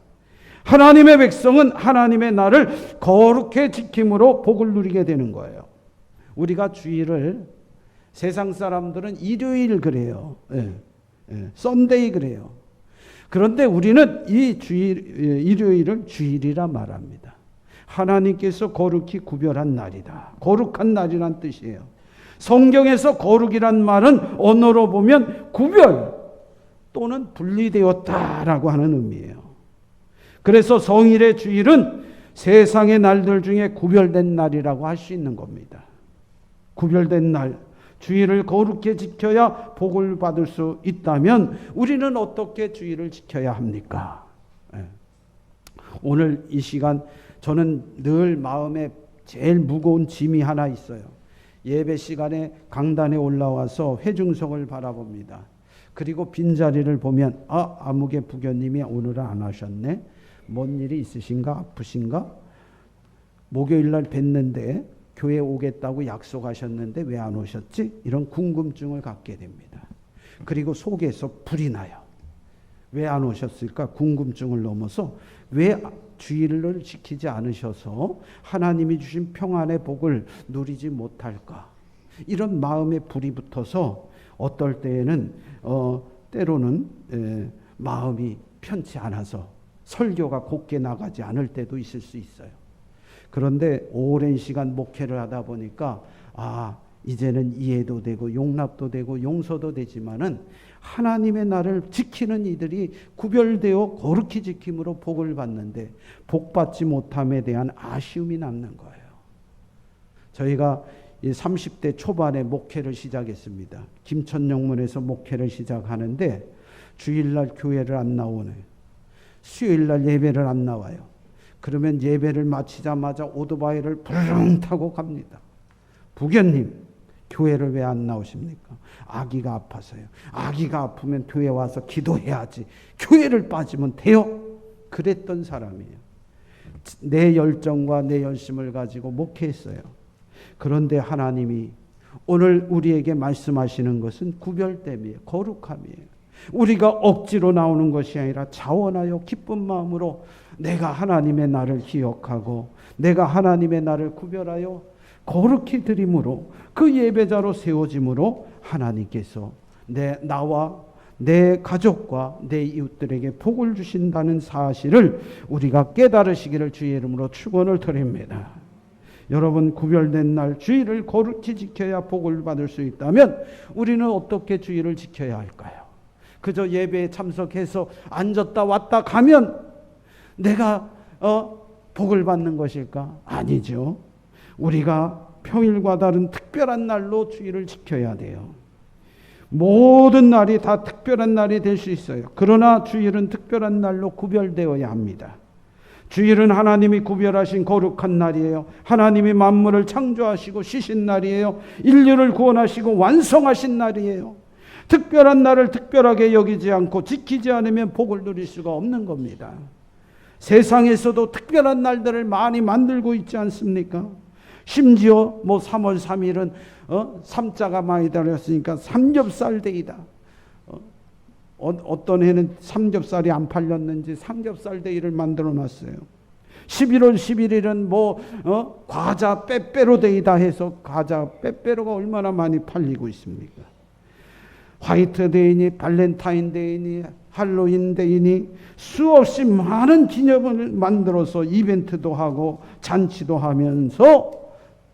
하나님의 백성은 하나님의 날을 거룩히 지킴으로 복을 누리게 되는 거예요. 우리가 주일을, 세상 사람들은 일요일 그래요. 썬데이 그래요. 그런데 우리는 이 일요일을 주일이라 말합니다. 하나님께서 거룩히 구별한 날이다. 거룩한 날이란 뜻이에요. 성경에서 거룩이란 말은 언어로 보면 구별 또는 분리되었다라고 하는 의미예요. 그래서 성일의 주일은 세상의 날들 중에 구별된 날이라고 할 수 있는 겁니다. 구별된 날. 주의를 거룩히 지켜야 복을 받을 수 있다면 우리는 어떻게 주의를 지켜야 합니까? 오늘 이 시간 저는 늘 마음에 제일 무거운 짐이 하나 있어요. 예배 시간에 강단에 올라와서 회중석을 바라봅니다. 그리고 빈자리를 보면 아무개 부교님이 오늘은 안 하셨네. 뭔 일이 있으신가? 아프신가? 목요일날 뵀는데 교회 오겠다고 약속하셨는데 왜 안 오셨지? 이런 궁금증을 갖게 됩니다. 그리고 속에서 불이 나요. 왜 안 오셨을까? 궁금증을 넘어서 왜 주일을 지키지 않으셔서 하나님이 주신 평안의 복을 누리지 못할까? 이런 마음에 불이 붙어서 어떨 때에는 때로는 마음이 편치 않아서 설교가 곱게 나가지 않을 때도 있을 수 있어요. 그런데 오랜 시간 목회를 하다 보니까 이제는 이해도 되고 용납도 되고 용서도 되지만은 하나님의 나를 지키는 이들이 구별되어 거룩히 지킴으로 복을 받는데 복받지 못함에 대한 아쉬움이 남는 거예요. 저희가 30대 초반에 목회를 시작했습니다. 김천영문에서 목회를 시작하는데 주일날 교회를 안 나오네. 수요일날 예배를 안 나와요. 그러면 예배를 마치자마자 오토바이를 부르릉 타고 갑니다. 부교님, 교회를 왜 안 나오십니까? 아기가 아파서요. 아기가 아프면 교회 와서 기도해야지. 교회를 빠지면 돼요? 그랬던 사람이에요. 내 열정과 내 열심을 가지고 목회했어요. 그런데 하나님이 오늘 우리에게 말씀하시는 것은 구별됨이에요. 거룩함이에요. 우리가 억지로 나오는 것이 아니라 자원하여 기쁜 마음으로 내가 하나님의 나를 기억하고 내가 하나님의 나를 구별하여 거룩히 드림으로 그 예배자로 세워짐으로 하나님께서 나와 내 가족과 내 이웃들에게 복을 주신다는 사실을 우리가 깨달으시기를 주의 이름으로 축원을 드립니다. 여러분, 구별된 날 주일을 거룩히 지켜야 복을 받을 수 있다면 우리는 어떻게 주일을 지켜야 할까요? 그저 예배에 참석해서 앉았다 왔다 가면 내가 복을 받는 것일까? 아니죠. 우리가 평일과 다른 특별한 날로 주일을 지켜야 돼요. 모든 날이 다 특별한 날이 될 수 있어요. 그러나 주일은 특별한 날로 구별되어야 합니다. 주일은 하나님이 구별하신 거룩한 날이에요. 하나님이 만물을 창조하시고 쉬신 날이에요. 인류를 구원하시고 완성하신 날이에요. 특별한 날을 특별하게 여기지 않고 지키지 않으면 복을 누릴 수가 없는 겁니다. 세상에서도 특별한 날들을 많이 만들고 있지 않습니까? 심지어 3월 3일은 삼자가 많이 달렸으니까 삼겹살 데이다. 어떤 해는 삼겹살이 안 팔렸는지 삼겹살 데이를 만들어 놨어요. 11월 11일은 과자 빼빼로 데이다 해서 과자 빼빼로가 얼마나 많이 팔리고 있습니까? 화이트 데이니 발렌타인 데이니 할로윈 데이니 수없이 많은 기념을 만들어서 이벤트도 하고 잔치도 하면서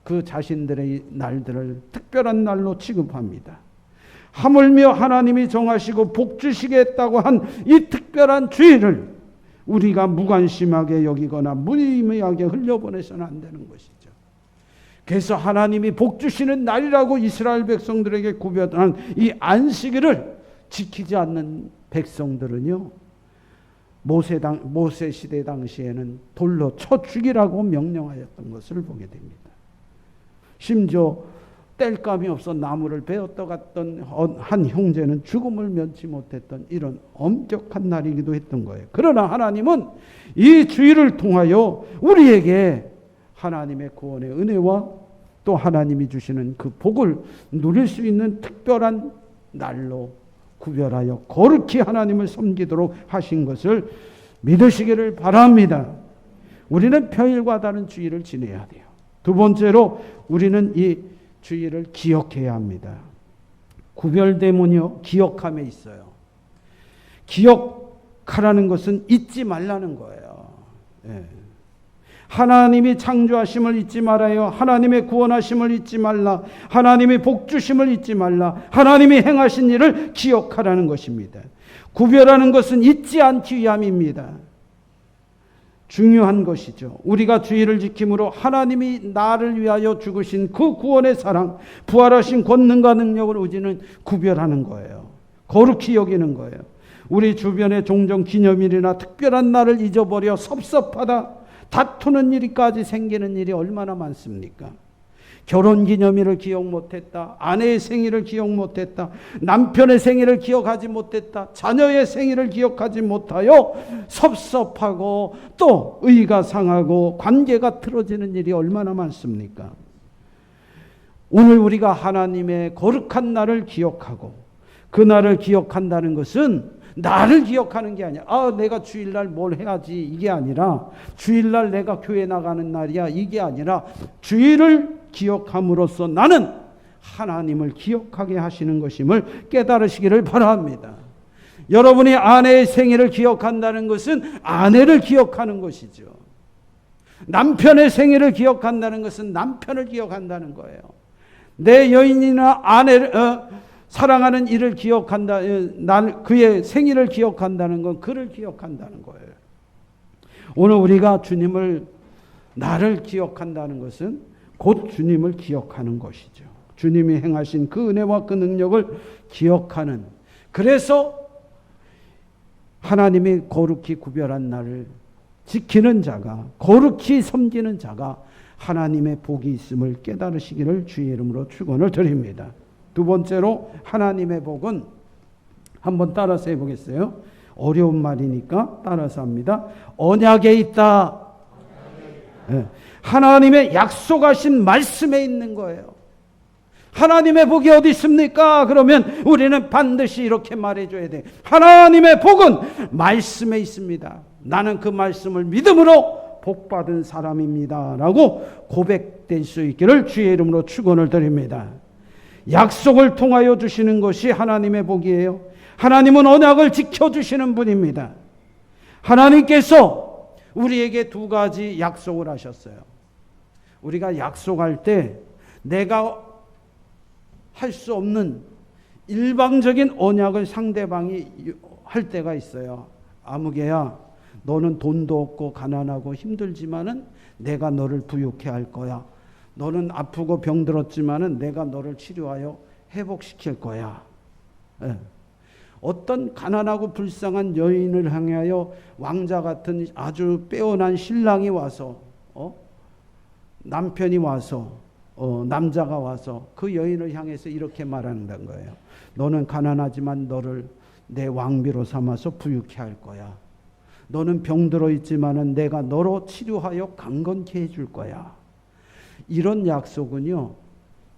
그 자신들의 날들을 특별한 날로 취급합니다. 하물며 하나님이 정하시고 복 주시겠다고 한 이 특별한 주일을 우리가 무관심하게 여기거나 무의미하게 흘려보내서는 안 되는 것이죠. 그래서 하나님이 복 주시는 날이라고 이스라엘 백성들에게 구별한 이 안식일을 지키지 않는 백성들은요, 모세 시대 당시에는 돌로 쳐 죽이라고 명령하였던 것을 보게 됩니다. 심지어 땔감이 없어 나무를 베었다 갔던 한 형제는 죽음을 면치 못했던 이런 엄격한 날이기도 했던 거예요. 그러나 하나님은 이 주일을 통하여 우리에게 하나님의 구원의 은혜와 또 하나님이 주시는 그 복을 누릴 수 있는 특별한 날로 구별하여 거룩히 하나님을 섬기도록 하신 것을 믿으시기를 바랍니다. 우리는 평일과 다른 주일을 지내야 돼요. 두 번째로 우리는 이 주일을 기억해야 합니다. 구별됨은요, 기억함에 있어요. 기억하라는 것은 잊지 말라는 거예요. 하나님이 창조하심을 잊지 말아요. 하나님의 구원하심을 잊지 말라. 하나님의 복주심을 잊지 말라. 하나님이 행하신 일을 기억하라는 것입니다. 구별하는 것은 잊지 않기 위함입니다. 중요한 것이죠. 우리가 주의를 지킴으로 하나님이 나를 위하여 죽으신 그 구원의 사랑, 부활하신 권능과 능력을 우리는 구별하는 거예요. 거룩히 여기는 거예요. 우리 주변에 종종 기념일이나 특별한 날을 잊어버려 섭섭하다 다투는 일이까지 생기는 일이 얼마나 많습니까? 결혼기념일을 기억 못했다, 아내의 생일을 기억 못했다, 남편의 생일을 기억하지 못했다, 자녀의 생일을 기억하지 못하여 섭섭하고 또 의가 상하고 관계가 틀어지는 일이 얼마나 많습니까? 오늘 우리가 하나님의 거룩한 날을 기억하고 그 날을 기억한다는 것은 나를 기억하는 게 아니야. 내가 주일날 뭘 해야지 이게 아니라, 주일날 내가 교회 나가는 날이야 이게 아니라, 주일을 기억함으로써 나는 하나님을 기억하게 하시는 것임을 깨달으시기를 바랍니다. 여러분이 아내의 생일을 기억한다는 것은 아내를 기억하는 것이죠. 남편의 생일을 기억한다는 것은 남편을 기억한다는 거예요. 내 여인이나 아내를 사랑하는 이를 기억한다, 그의 생일을 기억한다는 건 그를 기억한다는 거예요. 오늘 우리가 주님을, 나를 기억한다는 것은 곧 주님을 기억하는 것이죠. 주님이 행하신 그 은혜와 그 능력을 기억하는, 그래서 하나님이 거룩히 구별한 날을 지키는 자가, 거룩히 섬기는 자가 하나님의 복이 있음을 깨달으시기를 주의 이름으로 축원을 드립니다. 두 번째로 하나님의 복은, 한번 따라서 해보겠어요. 어려운 말이니까 따라서 합니다. 언약에 있다. 네. 하나님의 약속하신 말씀에 있는 거예요. 하나님의 복이 어디 있습니까? 그러면 우리는 반드시 이렇게 말해줘야 돼. 하나님의 복은 말씀에 있습니다. 나는 그 말씀을 믿음으로 복받은 사람입니다 라고 고백될 수 있기를 주의 이름으로 축원을 드립니다. 약속을 통하여 주시는 것이 하나님의 복이에요. 하나님은 언약을 지켜주시는 분입니다. 하나님께서 우리에게 두 가지 약속을 하셨어요. 우리가 약속할 때 내가 할 수 없는 일방적인 언약을 상대방이 할 때가 있어요. 아무개야, 너는 돈도 없고 가난하고 힘들지만은 내가 너를 부유케 할 거야. 너는 아프고 병들었지만은 내가 너를 치료하여 회복시킬 거야. 예. 어떤 가난하고 불쌍한 여인을 향하여 왕자 같은 아주 빼어난 신랑이 와서, 남편이 와서, 남자가 와서 그 여인을 향해서 이렇게 말한다는 거예요. 너는 가난하지만 너를 내 왕비로 삼아서 부유케 할 거야. 너는 병들어 있지만은 내가 너로 치료하여 강건케 해줄 거야. 이런 약속은요,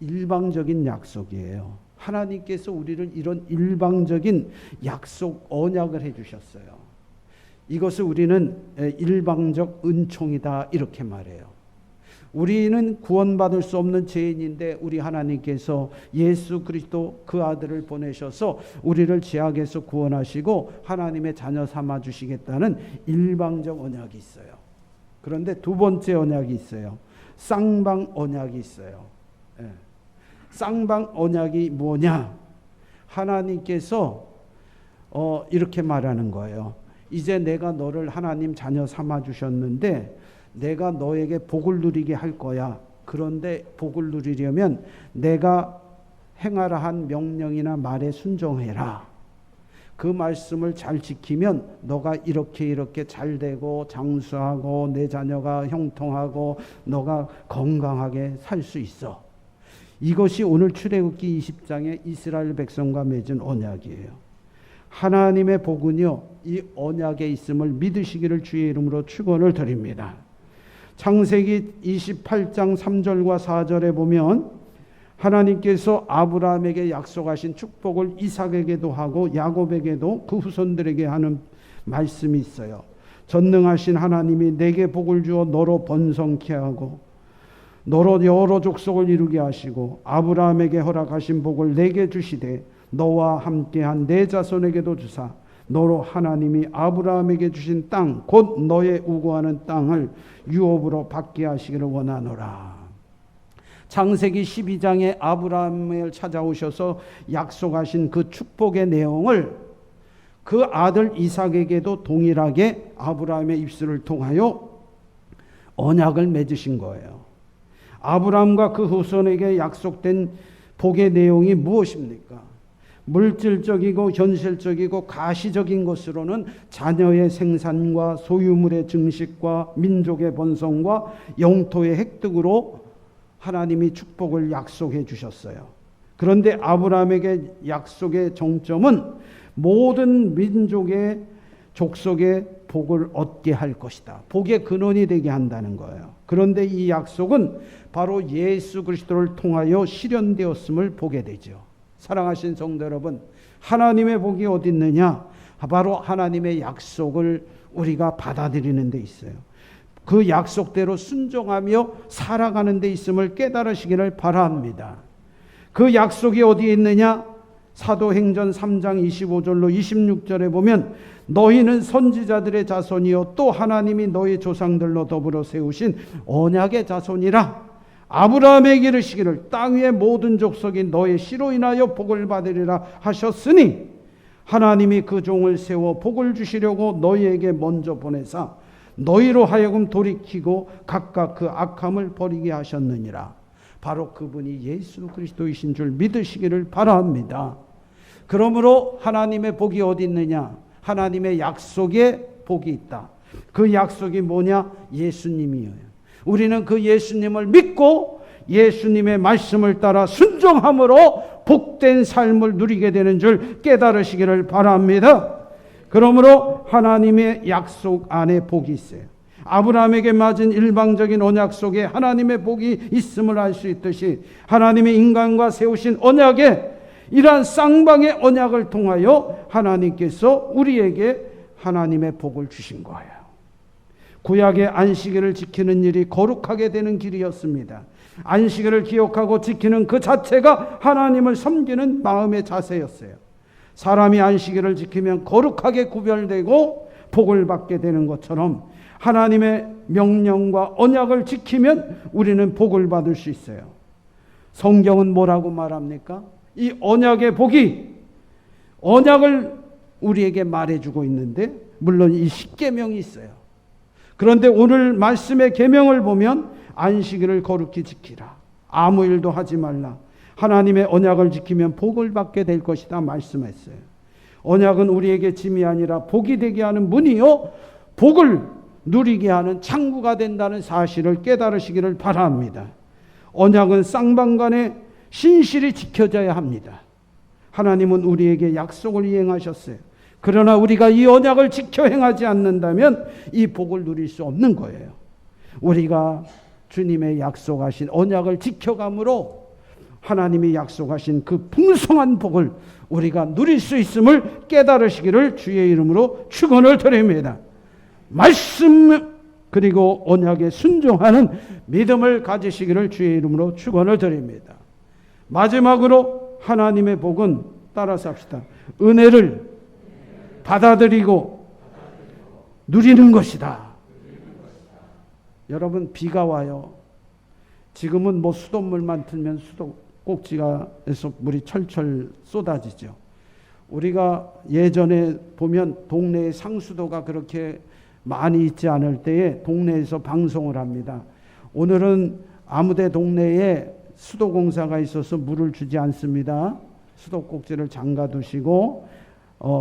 일방적인 약속이에요. 하나님께서 우리를 이런 일방적인 약속, 언약을 해주셨어요. 이것을 우리는 일방적 은총이다 이렇게 말해요. 우리는 구원받을 수 없는 죄인인데 우리 하나님께서 예수 그리스도 그 아들을 보내셔서 우리를 죄악에서 구원하시고 하나님의 자녀 삼아 주시겠다는 일방적 언약이 있어요. 그런데 두 번째 언약이 있어요. 쌍방 언약이 있어요. 예. 쌍방 언약이 뭐냐? 하나님께서 이렇게 말하는 거예요. 이제 내가 너를 하나님 자녀 삼아 주셨는데 내가 너에게 복을 누리게 할 거야. 그런데 복을 누리려면 내가 행하라 한 명령이나 말에 순종해라. 그 말씀을 잘 지키면 너가 이렇게 잘 되고 장수하고 내 자녀가 형통하고 너가 건강하게 살 수 있어. 이것이 오늘 출애굽기 20장의 이스라엘 백성과 맺은 언약이에요. 하나님의 복은요, 이 언약에 있음을 믿으시기를 주의 이름으로 축원을 드립니다. 창세기 28장 3절과 4절에 보면 하나님께서 아브라함에게 약속하신 축복을 이삭에게도 하고 야곱에게도 그 후손들에게 하는 말씀이 있어요. 전능하신 하나님이 내게 복을 주어 너로 번성케 하고 너로 여러 족속을 이루게 하시고 아브라함에게 허락하신 복을 내게 주시되 너와 함께한 내 자손에게도 주사 너로 하나님이 아브라함에게 주신 땅 곧 너의 우고하는 땅을 유업으로 받게 하시기를 원하노라. 창세기 12장에 아브라함을 찾아오셔서 약속하신 그 축복의 내용을 그 아들 이삭에게도 동일하게 아브라함의 입술을 통하여 언약을 맺으신 거예요. 아브라함과 그 후손에게 약속된 복의 내용이 무엇입니까? 물질적이고 현실적이고 가시적인 것으로는 자녀의 생산과 소유물의 증식과 민족의 번성과 영토의 획득으로 하나님이 축복을 약속해 주셨어요. 그런데 아브라함에게 약속의 정점은 모든 민족의 족속의 복을 얻게 할 것이다. 복의 근원이 되게 한다는 거예요. 그런데 이 약속은 바로 예수 그리스도를 통하여 실현되었음을 보게 되죠. 사랑하신 성도 여러분, 하나님의 복이 어디 있느냐? 바로 하나님의 약속을 우리가 받아들이는 데 있어요. 그 약속대로 순종하며 살아가는 데 있음을 깨달으시기를 바랍니다. 그 약속이 어디에 있느냐? 사도행전 3장 25절로 26절에 보면 너희는 선지자들의 자손이요 또 하나님이 너희 조상들로 더불어 세우신 언약의 자손이라. 아브라함에게 이르시기를 땅 위의 모든 족속이 너의 씨로 인하여 복을 받으리라 하셨으니 하나님이 그 종을 세워 복을 주시려고 너희에게 먼저 보내사 너희로 하여금 돌이키고 각각 그 악함을 버리게 하셨느니라. 바로 그분이 예수 그리스도이신 줄 믿으시기를 바랍니다. 그러므로 하나님의 복이 어디 있느냐? 하나님의 약속에 복이 있다. 그 약속이 뭐냐? 예수님이에요. 우리는 그 예수님을 믿고 예수님의 말씀을 따라 순종함으로 복된 삶을 누리게 되는 줄 깨달으시기를 바랍니다. 그러므로 하나님의 약속 안에 복이 있어요. 아브라함에게 맞은 일방적인 언약 속에 하나님의 복이 있음을 알 수 있듯이 하나님의 인간과 세우신 언약에 이러한 쌍방의 언약을 통하여 하나님께서 우리에게 하나님의 복을 주신 거예요. 구약의 안식일을 지키는 일이 거룩하게 되는 길이었습니다. 안식일을 기억하고 지키는 그 자체가 하나님을 섬기는 마음의 자세였어요. 사람이 안식일을 지키면 거룩하게 구별되고 복을 받게 되는 것처럼 하나님의 명령과 언약을 지키면 우리는 복을 받을 수 있어요. 성경은 뭐라고 말합니까? 이 언약의 복이 언약을 우리에게 말해주고 있는데 물론 이 십계명이 있어요. 그런데 오늘 말씀의 계명을 보면 안식일을 거룩히 지키라. 아무 일도 하지 말라. 하나님의 언약을 지키면 복을 받게 될 것이다 말씀했어요. 언약은 우리에게 짐이 아니라 복이 되게 하는 문이요 복을 누리게 하는 창구가 된다는 사실을 깨달으시기를 바랍니다. 언약은 쌍방간에 신실히 지켜져야 합니다. 하나님은 우리에게 약속을 이행하셨어요. 그러나 우리가 이 언약을 지켜 행하지 않는다면 이 복을 누릴 수 없는 거예요. 우리가 주님의 약속하신 언약을 지켜감으로 하나님이 약속하신 그 풍성한 복을 우리가 누릴 수 있음을 깨달으시기를 주의 이름으로 축원을 드립니다. 말씀 그리고 언약에 순종하는 믿음을 가지시기를 주의 이름으로 축원을 드립니다. 마지막으로 하나님의 복은 따라서 합시다. 은혜를 받아들이고 누리는 것이다. 여러분 비가 와요. 지금은 뭐 수돗물만 틀면 수도꼭지가에서 물이 철철 쏟아지죠. 우리가 예전에 보면 동네에 상수도가 그렇게 많이 있지 않을 때에 동네에서 방송을 합니다. 오늘은 아무데 동네에 수도공사가 있어서 물을 주지 않습니다. 수도꼭지를 잠가 두시고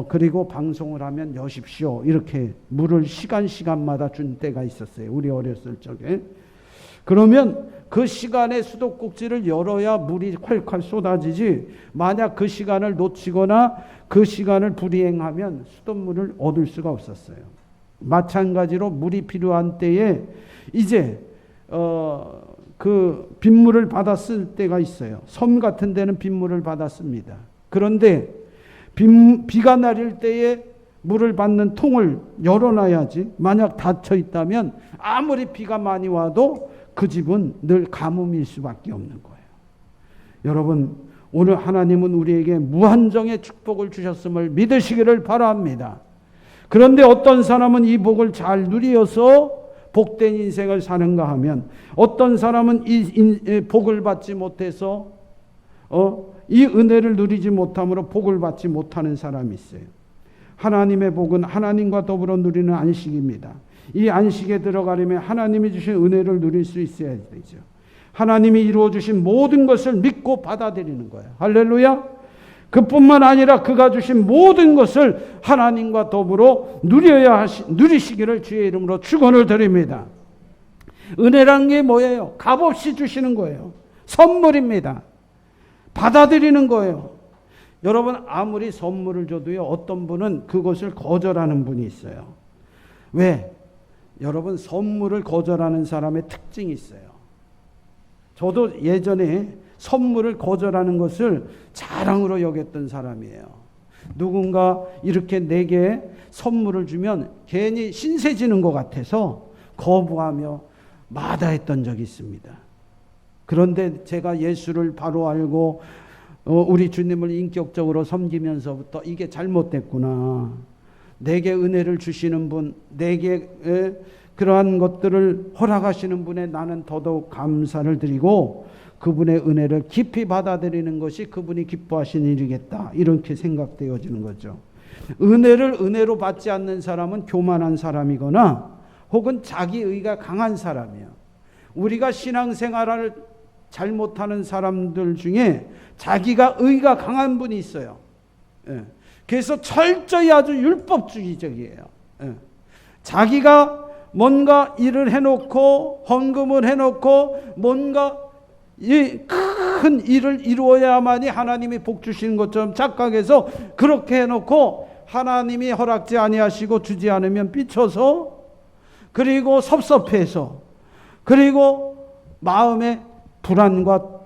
그리고 방송을 하면 여십시오. 이렇게 물을 시간마다 준 때가 있었어요. 우리 어렸을 적에. 그러면 그 시간에 수도꼭지를 열어야 물이 콸콸 쏟아지지 만약 그 시간을 놓치거나 그 시간을 불이행하면 수돗물을 얻을 수가 없었어요. 마찬가지로 물이 필요한 때에 이제 그 빗물을 받아 쓸 때가 있어요. 섬 같은 데는 빗물을 받아 씁니다. 그런데 비가 내릴 때에 물을 받는 통을 열어놔야지. 만약 닫혀 있다면 아무리 비가 많이 와도 그 집은 늘 가뭄일 수밖에 없는 거예요. 여러분, 오늘 하나님은 우리에게 무한정의 축복을 주셨음을 믿으시기를 바랍니다. 그런데 어떤 사람은 이 복을 잘 누리어서 복된 인생을 사는가 하면 어떤 사람은 이 복을 받지 못해서 이 은혜를 누리지 못함으로 복을 받지 못하는 사람이 있어요. 하나님의 복은 하나님과 더불어 누리는 안식입니다. 이 안식에 들어가려면 하나님이 주신 은혜를 누릴 수 있어야 되죠. 하나님이 이루어 주신 모든 것을 믿고 받아들이는 거예요. 할렐루야. 그뿐만 아니라 그가 주신 모든 것을 하나님과 더불어 누리시기를 주의 이름으로 축원을 드립니다. 은혜란 게 뭐예요? 값없이 주시는 거예요. 선물입니다. 받아들이는 거예요. 여러분, 아무리 선물을 줘도요, 어떤 분은 그것을 거절하는 분이 있어요. 왜? 여러분, 선물을 거절하는 사람의 특징이 있어요. 저도 예전에 선물을 거절하는 것을 자랑으로 여겼던 사람이에요. 누군가 이렇게 내게 선물을 주면 괜히 신세지는 것 같아서 거부하며 마다했던 적이 있습니다. 그런데 제가 예수를 바로 알고 우리 주님을 인격적으로 섬기면서부터 이게 잘못됐구나. 내게 은혜를 주시는 분, 내게 그러한 것들을 허락하시는 분에 나는 더더욱 감사를 드리고 그분의 은혜를 깊이 받아들이는 것이 그분이 기뻐하시는 일이겠다. 이렇게 생각되어지는 거죠. 은혜를 은혜로 받지 않는 사람은 교만한 사람이거나 혹은 자기의가 강한 사람이에요. 우리가 신앙생활을 잘못하는 사람들 중에 자기가 의가 강한 분이 있어요. 그래서 철저히 아주 율법주의적이에요. 자기가 뭔가 일을 해놓고 헌금을 해놓고 뭔가 이 큰 일을 이루어야만이 하나님이 복 주시는 것처럼 착각해서 그렇게 해놓고 하나님이 허락지 아니하시고 주지 않으면 삐쳐서 그리고 섭섭해서 그리고 마음에 불안과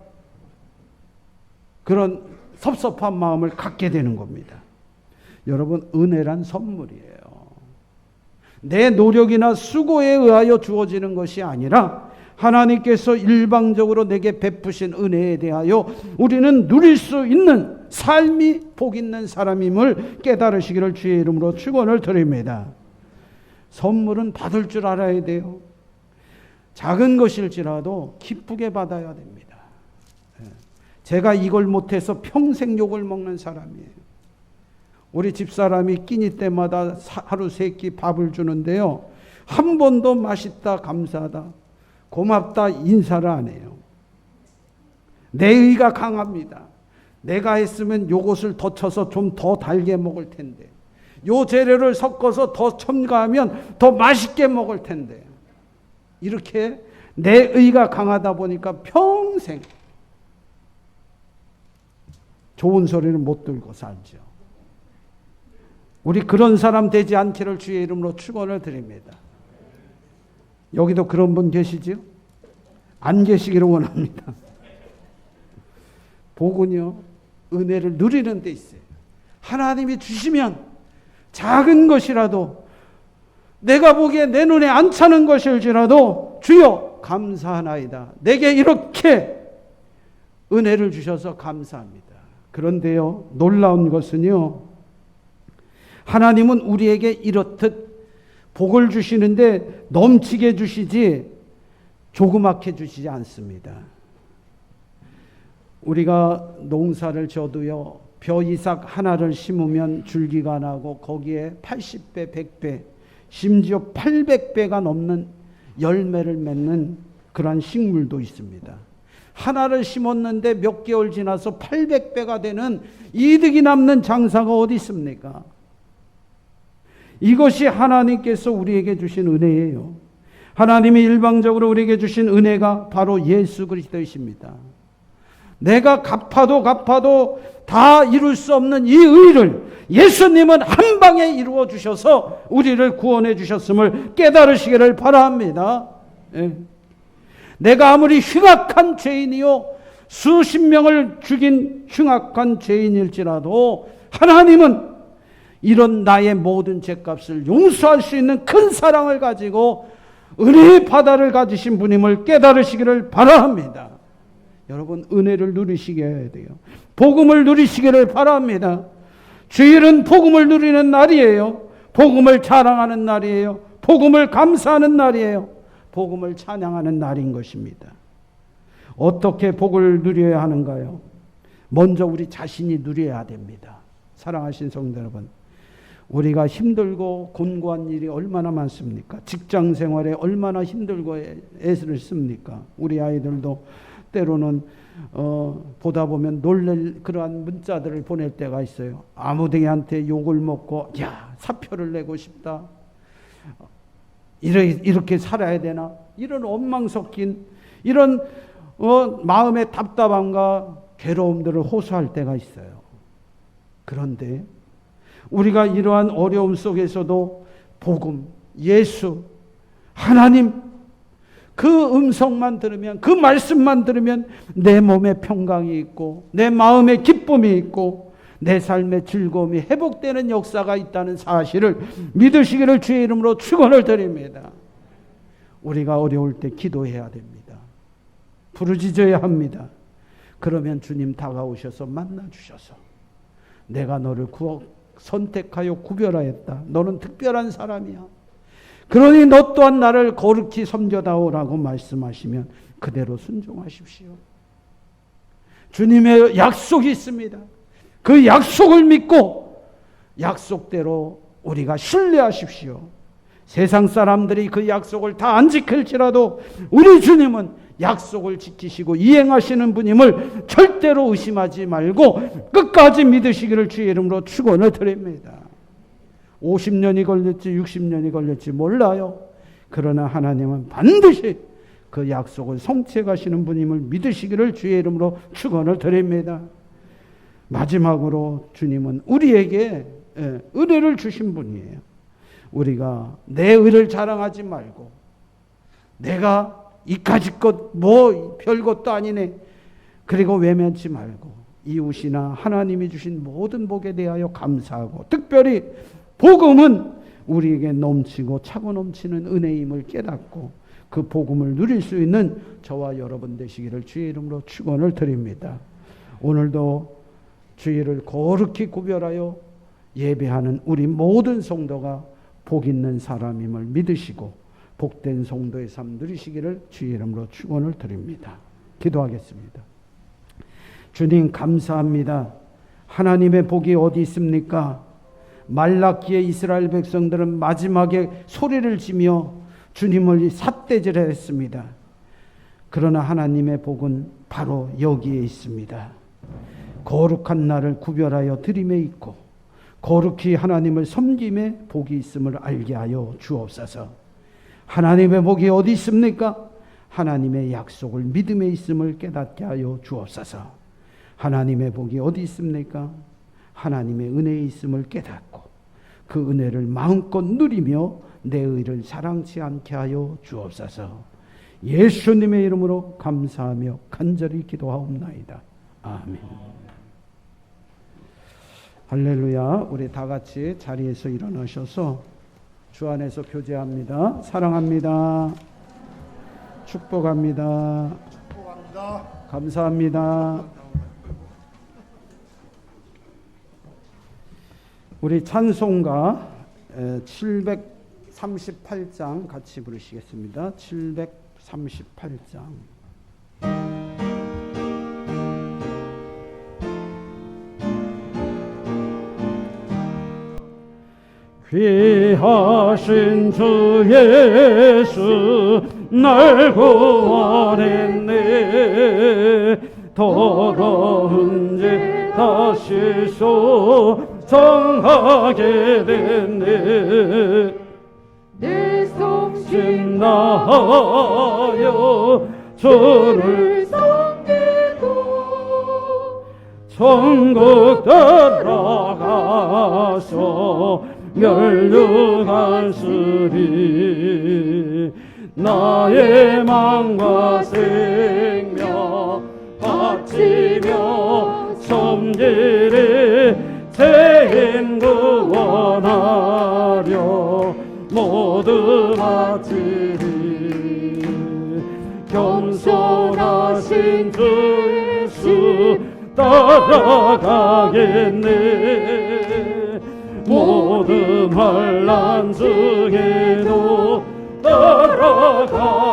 그런 섭섭한 마음을 갖게 되는 겁니다. 여러분, 은혜란 선물이에요. 내 노력이나 수고에 의하여 주어지는 것이 아니라 하나님께서 일방적으로 내게 베푸신 은혜에 대하여 우리는 누릴 수 있는 삶이 복 있는 사람임을 깨달으시기를 주의 이름으로 축원을 드립니다. 선물은 받을 줄 알아야 돼요. 작은 것일지라도 기쁘게 받아야 됩니다. 제가 이걸 못해서 평생 욕을 먹는 사람이에요. 우리 집사람이 끼니 때마다 하루 3끼 밥을 주는데요, 한 번도 맛있다, 감사하다, 고맙다 인사를 안 해요. 내 의가 강합니다. 내가 했으면 요것을 더 쳐서 좀 더 달게 먹을 텐데, 요 재료를 섞어서 더 첨가하면 더 맛있게 먹을 텐데, 이렇게 내 의가 강하다 보니까 평생 좋은 소리를 못 들고 살죠. 우리 그런 사람 되지 않기를 주의 이름으로 축원을 드립니다. 여기도 그런 분 계시지요? 안 계시기를 원합니다. 복은요, 은혜를 누리는 데 있어요. 하나님이 주시면 작은 것이라도 내가 보기에 내 눈에 안 차는 것일지라도 주여 감사하나이다. 내게 이렇게 은혜를 주셔서 감사합니다. 그런데요, 놀라운 것은요, 하나님은 우리에게 이렇듯 복을 주시는데 넘치게 주시지 조그맣게 주시지 않습니다. 우리가 농사를 져도요, 벼 이삭 하나를 심으면 줄기가 나고 거기에 80배, 100배, 심지어 800배가 넘는 열매를 맺는 그러한 식물도 있습니다. 하나를 심었는데 몇 개월 지나서 800배가 되는 이득이 남는 장사가 어디 있습니까? 이것이 하나님께서 우리에게 주신 은혜예요. 하나님이 일방적으로 우리에게 주신 은혜가 바로 예수 그리스도이십니다. 내가 갚아도 다 이룰 수 없는 이 의를 예수님은 한 방에 이루어 주셔서 우리를 구원해 주셨음을 깨달으시기를 바랍니다. 내가 아무리 흉악한 죄인이요 수십 명을 죽인 흉악한 죄인일지라도 하나님은 이런 나의 모든 죄값을 용서할 수 있는 큰 사랑을 가지고 은혜의 바다를 가지신 분임을 깨달으시기를 바랍니다. 여러분, 은혜를 누리시게 돼요. 복음을 누리시기를 바랍니다. 주일은 복음을 누리는 날이에요. 복음을 자랑하는 날이에요. 복음을 감사하는 날이에요. 복음을 찬양하는 날인 것입니다. 어떻게 복을 누려야 하는가요? 먼저 우리 자신이 누려야 됩니다. 사랑하신 성도 여러분, 우리가 힘들고 곤고한 일이 얼마나 많습니까? 직장 생활에 얼마나 힘들고 애를 씁니까? 우리 아이들도 때로는 보다 보면 놀랄 그러한 문자들을 보낼 때가 있어요. 아무데한테 욕을 먹고 야 사표를 내고 싶다. 이렇게 살아야 되나? 이런 원망 섞인 이런 마음의 답답함과 괴로움들을 호소할 때가 있어요. 그런데 우리가 이러한 어려움 속에서도 복음, 예수, 하나님 그 음성만 들으면, 그 말씀만 들으면 내 몸에 평강이 있고 내 마음에 기쁨이 있고 내 삶의 즐거움이 회복되는 역사가 있다는 사실을 믿으시기를 주의 이름으로 축원을 드립니다. 우리가 어려울 때 기도해야 됩니다. 부르짖어야 합니다. 그러면 주님 다가오셔서 만나주셔서 내가 너를 선택하여 구별하였다. 너는 특별한 사람이야. 그러니 너 또한 나를 거룩히 섬겨다오라고 말씀하시면 그대로 순종하십시오. 주님의 약속이 있습니다. 그 약속을 믿고 약속대로 우리가 신뢰하십시오. 세상 사람들이 그 약속을 다 안 지킬지라도 우리 주님은 약속을 지키시고 이행하시는 분임을 절대로 의심하지 말고 끝까지 믿으시기를 주의 이름으로 축원을 드립니다. 50년이 걸릴지 60년이 걸릴지 몰라요. 그러나 하나님은 반드시 그 약속을 성취해 가시는 분임을 믿으시기를 주의 이름으로 축원을 드립니다. 마지막으로 주님은 우리에게 은혜를 주신 분이에요. 우리가 내 의를 자랑하지 말고 내가 이까짓 것 뭐 별것도 아니네 그리고 외면치 말고 이웃이나 하나님이 주신 모든 복에 대하여 감사하고 특별히 복음은 우리에게 넘치고 차고 넘치는 은혜임을 깨닫고 그 복음을 누릴 수 있는 저와 여러분 되시기를 주의 이름으로 축원을 드립니다. 오늘도 주의를 거룩히 구별하여 예배하는 우리 모든 성도가 복 있는 사람임을 믿으시고 복된 성도의 삶 누리시기를 주의 이름으로 축원을 드립니다. 기도하겠습니다. 주님 감사합니다. 하나님의 복이 어디 있습니까? 말라기의 이스라엘 백성들은 마지막에 소리를 지며 주님을 삿대질했습니다. 그러나 하나님의 복은 바로 여기에 있습니다. 거룩한 날을 구별하여 드림에 있고 거룩히 하나님을 섬김에 복이 있음을 알게 하여 주옵소서. 하나님의 복이 어디 있습니까? 하나님의 약속을 믿음에 있음을 깨닫게 하여 주옵소서. 하나님의 복이 어디 있습니까? 하나님의 은혜에 있음을 깨닫고 그 은혜를 마음껏 누리며 내 의를 사랑치 않게 하여 주옵소서. 예수님의 이름으로 감사하며 간절히 기도하옵나이다. 아멘. 할렐루야. 우리 다 같이 자리에서 일어나셔서 주 안에서 교제합니다. 사랑합니다. 축복합니다. 감사합니다. 우리 찬송가 738장 같이 부르시겠습니다. 738장. 귀하신 주 예수 날 구원했네. 더러운 죄 다시 소정하게 됐네. 내 성신 나하여 주를 섬기고 천국 들어가서 멸류관수리. 나의 망과 생명 바치며 섬기리. 죄인 구원하려 모두 바치리. 겸손하신 주 예수 따라가겠네. 모든 환난 중에도 따라가겠네.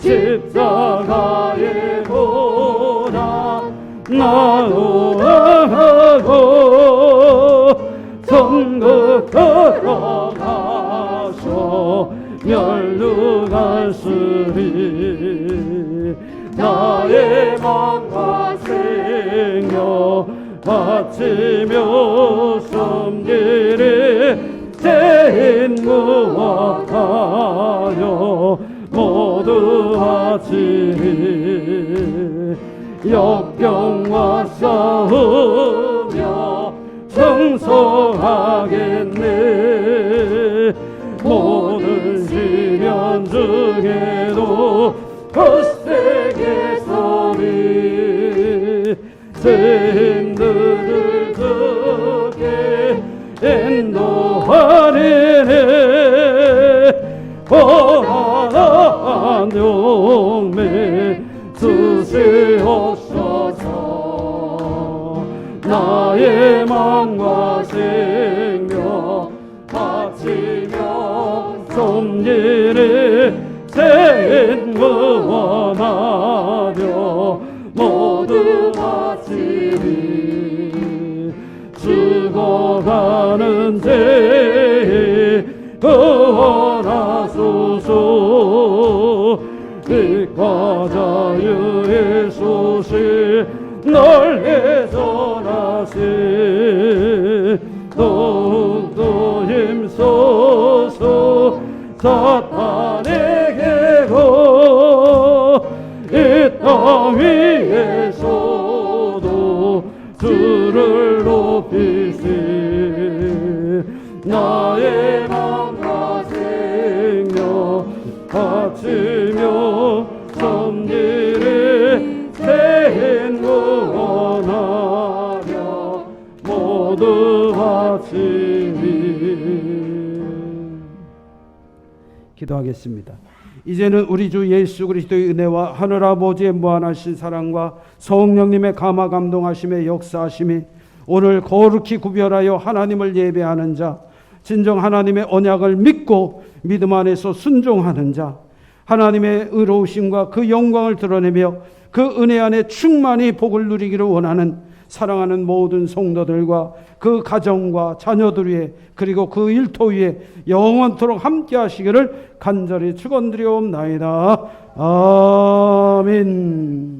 십자가의 고난 나누어가고 멸류관쓰리 나의 마음과 생명 바치며 섬기리 재인무와 가녀 모두 바치리 역경과 싸우며 충성하겠네 모든 시련 중에도 거세게 서리 죄인들을 주께 인도하리니 고난한 용매 주시옵소서 나의 마음과 생명 바치며 섬기리 죄인 구원하려 모두 바치리 죽어가는 죄 구원하소서 빛과 자유의 소식 널리 전하시 더욱더 힘써서 사탄에게도 이 땅 위에서도 주를 높이시 나의 마음과 생명 바치며 섬기리 죄인 구원하려 모두 바치리. 기도하겠습니다. 이제는 우리 주 예수 그리스도의 은혜와 하늘 아버지의 무한하신 사랑과 성령님의 감화 감동하심의 역사하심이 오늘 거룩히 구별하여 하나님을 예배하는 자, 진정 하나님의 언약을 믿고 믿음 안에서 순종하는 자, 하나님의 의로우심과 그 영광을 드러내며 그 은혜 안에 충만히 복을 누리기를 원하는 사랑하는 모든 성도들과 그 가정과 자녀들 위에 그리고 그 일터 위에 영원토록 함께 하시기를 간절히 축원드리옵나이다. 아멘.